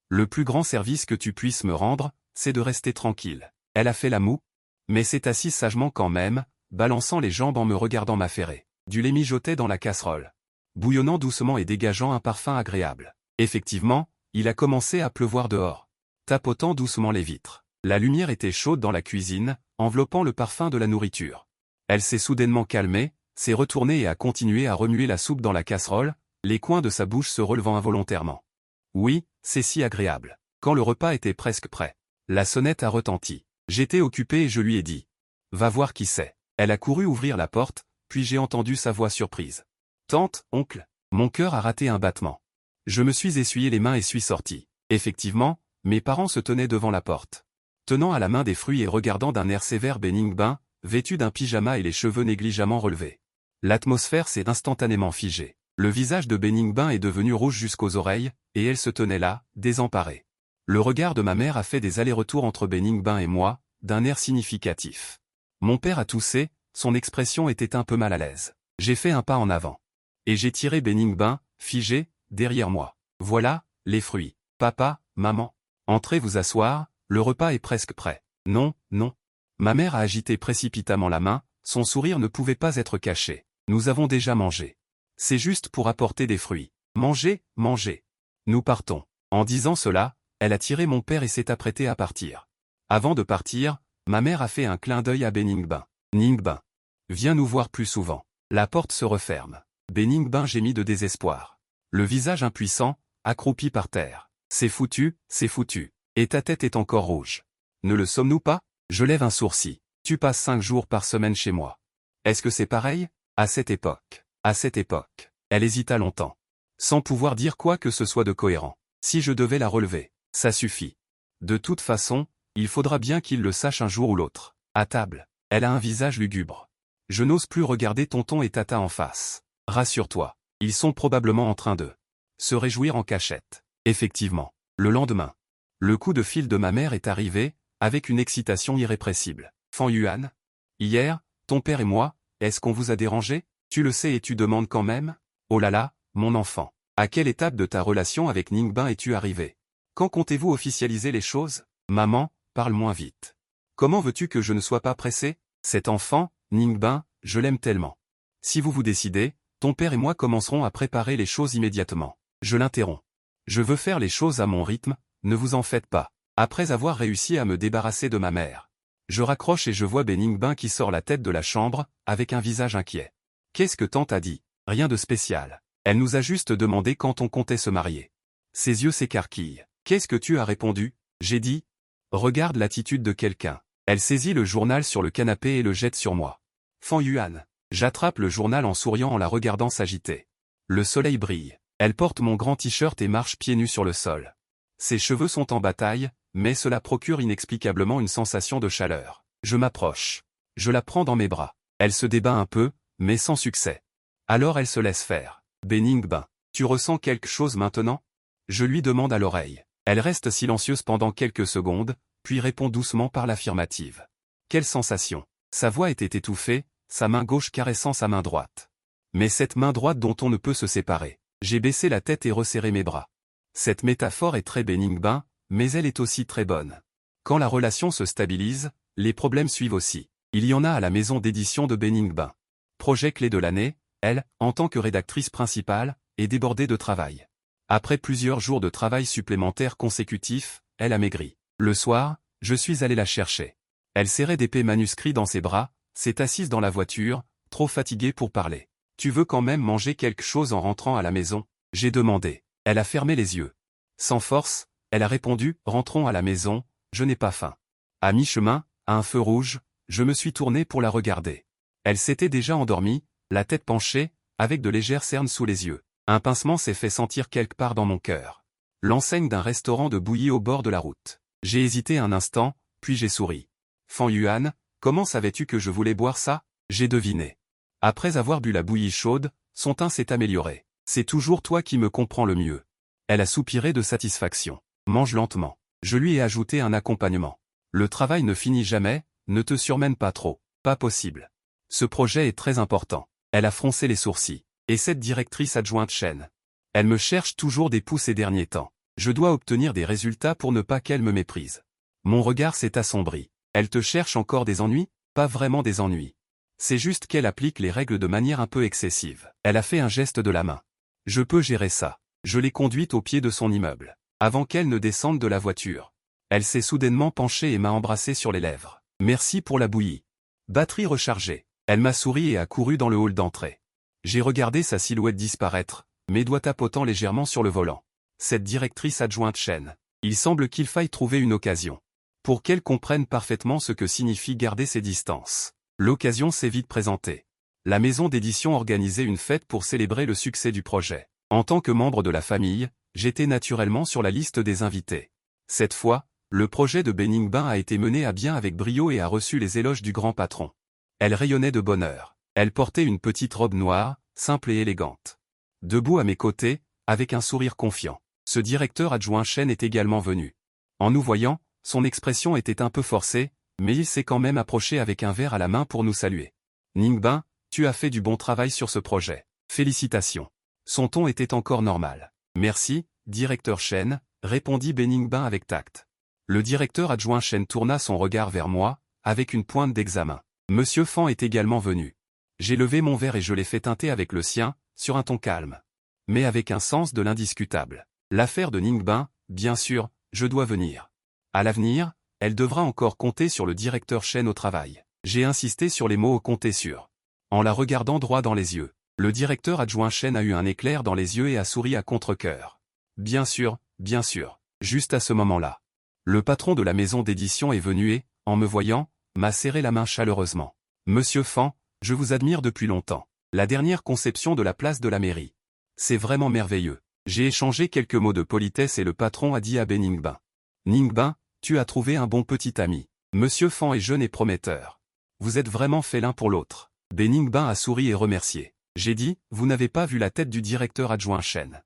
Le plus grand service que tu puisses me rendre, c'est de rester tranquille. Elle a fait la moue, mais s'est assise sagement quand même, balançant les jambes en me regardant m'affairer. Du lait mijotait dans la casserole, bouillonnant doucement et dégageant un parfum agréable. Effectivement, il a commencé à pleuvoir dehors. Tapotant doucement les vitres. La lumière était chaude dans la cuisine, enveloppant le parfum de la nourriture. Elle s'est soudainement calmée, s'est retournée et a continué à remuer la soupe dans la casserole, les coins de sa bouche se relevant involontairement. Oui, c'est si agréable. Quand le repas était presque prêt, la sonnette a retenti. J'étais occupé et je lui ai dit. Va voir qui c'est. Elle a couru ouvrir la porte, puis j'ai entendu sa voix surprise. Tante, oncle. Mon cœur a raté un battement. Je me suis essuyé les mains et suis sorti. Effectivement, mes parents se tenaient devant la porte. Tenant à la main des fruits et regardant d'un air sévère Beningbin, vêtu d'un pyjama et les cheveux négligemment relevés. L'atmosphère s'est instantanément figée. Le visage de Beningbin est devenu rouge jusqu'aux oreilles, et elle se tenait là, désemparée. Le regard de ma mère a fait des allers-retours entre Beningbin et moi, d'un air significatif. Mon père a toussé, son expression était un peu mal à l'aise. J'ai fait un pas en avant. Et j'ai tiré Beningbin, figé, derrière moi. Voilà, les fruits. Papa, maman. Entrez vous asseoir, le repas est presque prêt. Non, non. Ma mère a agité précipitamment la main, son sourire ne pouvait pas être caché. Nous avons déjà mangé. C'est juste pour apporter des fruits. Mangez, mangez. Nous partons. En disant cela, elle a tiré mon père et s'est apprêtée à partir. Avant de partir, ma mère a fait un clin d'œil à Beningbin. Ningbin. Viens nous voir plus souvent. La porte se referme. Beningbin gémit de désespoir. Le visage impuissant, accroupi par terre. C'est foutu, c'est foutu. Et ta tête est encore rouge. Ne le sommes-nous pas? Je lève un sourcil. Tu passes 5 jours par semaine chez moi. Est-ce que c'est pareil? À cette époque. À cette époque. Elle hésita longtemps. Sans pouvoir dire quoi que ce soit de cohérent. Si je devais la relever, ça suffit. De toute façon, il faudra bien qu'il le sache un jour ou l'autre. À table. Elle a un visage lugubre. Je n'ose plus regarder tonton et tata en face. Rassure-toi. Ils sont probablement en train de se réjouir en cachette. Effectivement. Le lendemain. Le coup de fil de ma mère est arrivé, avec une excitation irrépressible. Fan Yuan. Hier, ton père et moi, est-ce qu'on vous a dérangé? Tu le sais et tu demandes quand même? Oh là là, mon enfant. À quelle étape de ta relation avec Ningbin es-tu arrivé? Quand comptez-vous officialiser les choses? Maman, parle moins vite. Comment veux-tu que je ne sois pas pressé? Cet enfant, Ningbin, je l'aime tellement. Si vous vous décidez, ton père et moi commencerons à préparer les choses immédiatement. Je l'interromps. Je veux faire les choses à mon rythme, ne vous en faites pas. Après avoir réussi à me débarrasser de ma mère. Je raccroche et je vois Beningbin qui sort la tête de la chambre, avec un visage inquiet. Qu'est-ce que tante a dit? Rien de spécial. Elle nous a juste demandé quand on comptait se marier. Ses yeux s'écarquillent. Qu'est-ce que tu as répondu? J'ai dit. Regarde l'attitude de quelqu'un. Elle saisit le journal sur le canapé et le jette sur moi. Fan Yuan. J'attrape le journal en souriant en la regardant s'agiter. Le soleil brille. Elle porte mon grand t-shirt et marche pieds nus sur le sol. Ses cheveux sont en bataille, mais cela procure inexplicablement une sensation de chaleur. Je m'approche. Je la prends dans mes bras. Elle se débat un peu, mais sans succès. Alors elle se laisse faire. Beningbin, tu ressens quelque chose maintenant? Je lui demande à l'oreille. Elle reste silencieuse pendant quelques secondes, puis répond doucement par l'affirmative. Quelle sensation! Sa voix était étouffée, sa main gauche caressant sa main droite. Mais cette main droite dont on ne peut se séparer. J'ai baissé la tête et resserré mes bras. Cette métaphore est très Beningbin, mais elle est aussi très bonne. Quand la relation se stabilise, les problèmes suivent aussi. Il y en a à la maison d'édition de Beningbin. Projet clé de l'année, elle, en tant que rédactrice principale, est débordée de travail. Après plusieurs jours de travail supplémentaires consécutifs, elle a maigri. Le soir, je suis allé la chercher. Elle serrait d'épais manuscrits dans ses bras, s'est assise dans la voiture, trop fatiguée pour parler. Tu veux quand même manger quelque chose en rentrant à la maison? J'ai demandé. Elle a fermé les yeux. Sans force, elle a répondu, rentrons à la maison, je n'ai pas faim. À mi-chemin, à un feu rouge, je me suis tourné pour la regarder. Elle s'était déjà endormie, la tête penchée, avec de légères cernes sous les yeux. Un pincement s'est fait sentir quelque part dans mon cœur. L'enseigne d'un restaurant de bouillie au bord de la route. J'ai hésité un instant, puis j'ai souri. Fan Yuan, comment savais-tu que je voulais boire ça? J'ai deviné. Après avoir bu la bouillie chaude, son teint s'est amélioré. C'est toujours toi qui me comprends le mieux. Elle a soupiré de satisfaction. Mange lentement. Je lui ai ajouté un accompagnement. Le travail ne finit jamais, ne te surmène pas trop. Pas possible. Ce projet est très important. Elle a froncé les sourcils. Et cette directrice adjointe Chen. Elle me cherche toujours des pouces ces derniers temps. Je dois obtenir des résultats pour ne pas qu'elle me méprise. Mon regard s'est assombri. Elle te cherche encore des ennuis? Pas vraiment des ennuis. C'est juste qu'elle applique les règles de manière un peu excessive. Elle a fait un geste de la main. Je peux gérer ça. Je l'ai conduite au pied de son immeuble. Avant qu'elle ne descende de la voiture. Elle s'est soudainement penchée et m'a embrassé sur les lèvres. Merci pour la bouillie. Batterie rechargée. Elle m'a souri et a couru dans le hall d'entrée. J'ai regardé sa silhouette disparaître, mes doigts tapotant légèrement sur le volant. Cette directrice adjointe Chen. Il semble qu'il faille trouver une occasion. Pour qu'elle comprenne parfaitement ce que signifie garder ses distances. L'occasion s'est vite présentée. La maison d'édition organisait une fête pour célébrer le succès du projet. En tant que membre de la famille, j'étais naturellement sur la liste des invités. Cette fois, le projet de Beningbin a été mené à bien avec brio et a reçu les éloges du grand patron. Elle rayonnait de bonheur. Elle portait une petite robe noire, simple et élégante. Debout à mes côtés, avec un sourire confiant. Ce directeur adjoint Chen est également venu. En nous voyant, son expression était un peu forcée, mais il s'est quand même approché avec un verre à la main pour nous saluer. Ningbin, tu as fait du bon travail sur ce projet. Félicitations. Son ton était encore normal. Merci, directeur Chen, répondit Beningbin avec tact. Le directeur adjoint Chen tourna son regard vers moi, avec une pointe d'examen. Monsieur Fan est également venu. J'ai levé mon verre et je l'ai fait teinter avec le sien, sur un ton calme. Mais avec un sens de l'indiscutable. L'affaire de Ningbin, bien sûr, je dois venir. À l'avenir, elle devra encore compter sur le directeur Chen au travail. J'ai insisté sur les mots compter sur. En la regardant droit dans les yeux, le directeur adjoint Chen a eu un éclair dans les yeux et a souri à contre-cœur. Bien sûr, bien sûr. Juste à ce moment-là. Le patron de la maison d'édition est venu et, en me voyant, m'a serré la main chaleureusement. Monsieur Fan, je vous admire depuis longtemps. La dernière conception de la place de la mairie. C'est vraiment merveilleux. J'ai échangé quelques mots de politesse et le patron a dit à Beningbin. Ningbin, tu as trouvé un bon petit ami. Monsieur Fan est jeune et prometteur. Vous êtes vraiment fait l'un pour l'autre. Beningbin a souri et remercié. J'ai dit, vous n'avez pas vu la tête du directeur adjoint Chen.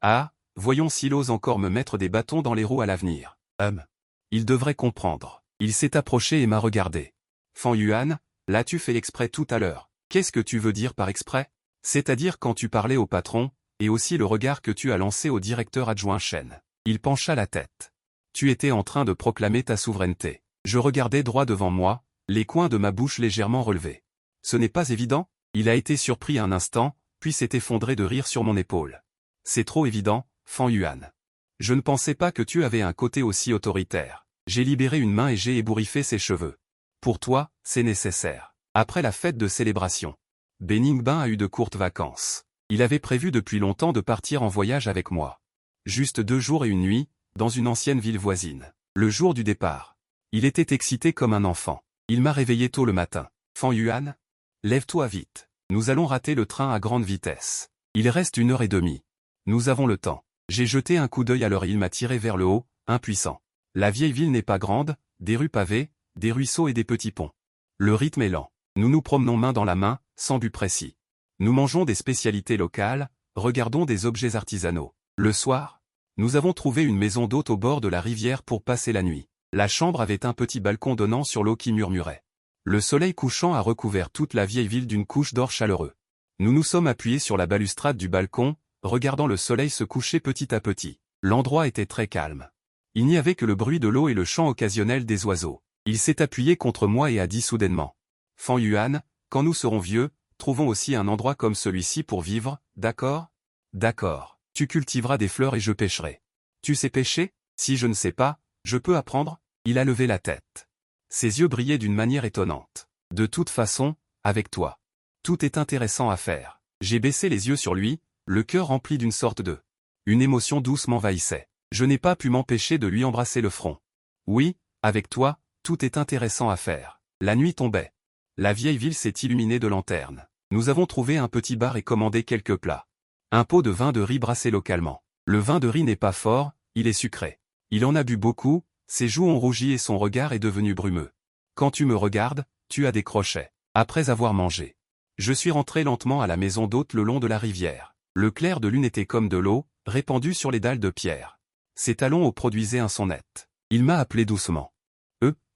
Ah, voyons s'il ose encore me mettre des bâtons dans les roues à l'avenir. Il devrait comprendre. Il s'est approché et m'a regardé. Fan Yuan, l'as-tu fait exprès tout à l'heure? Qu'est-ce que tu veux dire par exprès? C'est-à-dire quand tu parlais au patron, et aussi le regard que tu as lancé au directeur adjoint Chen. Il pencha la tête. Tu étais en train de proclamer ta souveraineté. Je regardais droit devant moi, les coins de ma bouche légèrement relevés. Ce n'est pas évident? Il a été surpris un instant, puis s'est effondré de rire sur mon épaule. C'est trop évident, Fan Yuan. Je ne pensais pas que tu avais un côté aussi autoritaire. J'ai libéré une main et j'ai ébouriffé ses cheveux. Pour toi, c'est nécessaire. Après la fête de célébration, Beningbin a eu de courtes vacances. Il avait prévu depuis longtemps de partir en voyage avec moi. Juste 2 jours et une nuit, dans une ancienne ville voisine. Le jour du départ. Il était excité comme un enfant. Il m'a réveillé tôt le matin. Fan Yuan, lève-toi vite. Nous allons rater le train à grande vitesse. Il reste 1h30. Nous avons le temps. J'ai jeté un coup d'œil à l'heure et il m'a tiré vers le haut, impuissant. La vieille ville n'est pas grande, des rues pavées, des ruisseaux et des petits ponts. Le rythme est lent. Nous nous promenons main dans la main, sans but précis. Nous mangeons des spécialités locales, regardons des objets artisanaux. Le soir, nous avons trouvé une maison d'hôte au bord de la rivière pour passer la nuit. La chambre avait un petit balcon donnant sur l'eau qui murmurait. Le soleil couchant a recouvert toute la vieille ville d'une couche d'or chaleureux. Nous nous sommes appuyés sur la balustrade du balcon, regardant le soleil se coucher petit à petit. L'endroit était très calme. Il n'y avait que le bruit de l'eau et le chant occasionnel des oiseaux. Il s'est appuyé contre moi et a dit soudainement. Fan Yuan, quand nous serons vieux, trouvons aussi un endroit comme celui-ci pour vivre, d'accord? D'accord. Tu cultiveras des fleurs et je pêcherai. Tu sais pêcher? Si je ne sais pas, je peux apprendre? Il a levé la tête. Ses yeux brillaient d'une manière étonnante. De toute façon, avec toi. Tout est intéressant à faire. J'ai baissé les yeux sur lui, le cœur rempli d'une sorte de... Une émotion douce m'envahissait. Je n'ai pas pu m'empêcher de lui embrasser le front. Oui, avec toi, tout est intéressant à faire. La nuit tombait. La vieille ville s'est illuminée de lanternes. Nous avons trouvé un petit bar et commandé quelques plats. Un pot de vin de riz brassé localement. Le vin de riz n'est pas fort, il est sucré. Il en a bu beaucoup, ses joues ont rougi et son regard est devenu brumeux. Quand tu me regardes, tu as des crochets. Après avoir mangé. Je suis rentré lentement à la maison d'hôte le long de la rivière. Le clair de lune était comme de l'eau, répandue sur les dalles de pierre. Ses talons eau produisaient un son net. Il m'a appelé doucement.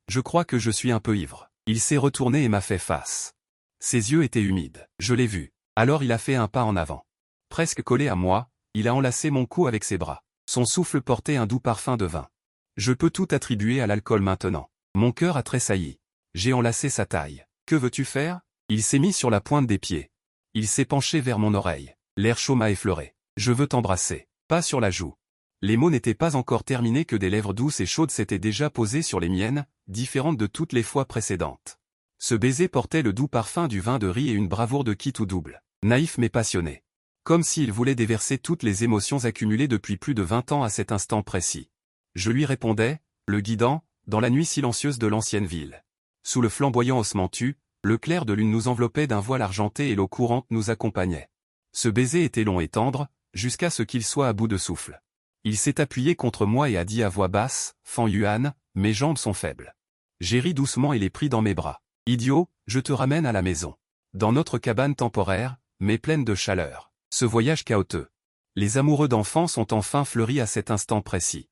Je crois que je suis un peu ivre. Il s'est retourné et m'a fait face. Ses yeux étaient humides. Je l'ai vu. Alors il a fait un pas en avant. Presque collé à moi, il a enlacé mon cou avec ses bras. Son souffle portait un doux parfum de vin. Je peux tout attribuer à l'alcool maintenant. Mon cœur a tressailli. J'ai enlacé sa taille. Que veux-tu faire? Il s'est mis sur la pointe des pieds. Il s'est penché vers mon oreille. L'air chaud m'a effleuré. Je veux t'embrasser. Pas sur la joue. Les mots n'étaient pas encore terminés que des lèvres douces et chaudes s'étaient déjà posées sur les miennes, différentes de toutes les fois précédentes. Ce baiser portait le doux parfum du vin de riz et une bravoure de qui tout double. Naïf mais passionné. Comme s'il voulait déverser toutes les émotions accumulées depuis plus de 20 ans à cet instant précis. Je lui répondais, le guidant, dans la nuit silencieuse de l'ancienne ville. Sous le flamboyant osmentu, le clair de lune nous enveloppait d'un voile argenté et l'eau courante nous accompagnait. Ce baiser était long et tendre, jusqu'à ce qu'il soit à bout de souffle. Il s'est appuyé contre moi et a dit à voix basse, « Fan Yuan, mes jambes sont faibles. » J'ai ri doucement et l'ai pris dans mes bras. « Idiot, je te ramène à la maison. Dans notre cabane temporaire, mais pleine de chaleur. » Ce voyage chaotique. Les amoureux d'enfants sont enfin fleuris à cet instant précis.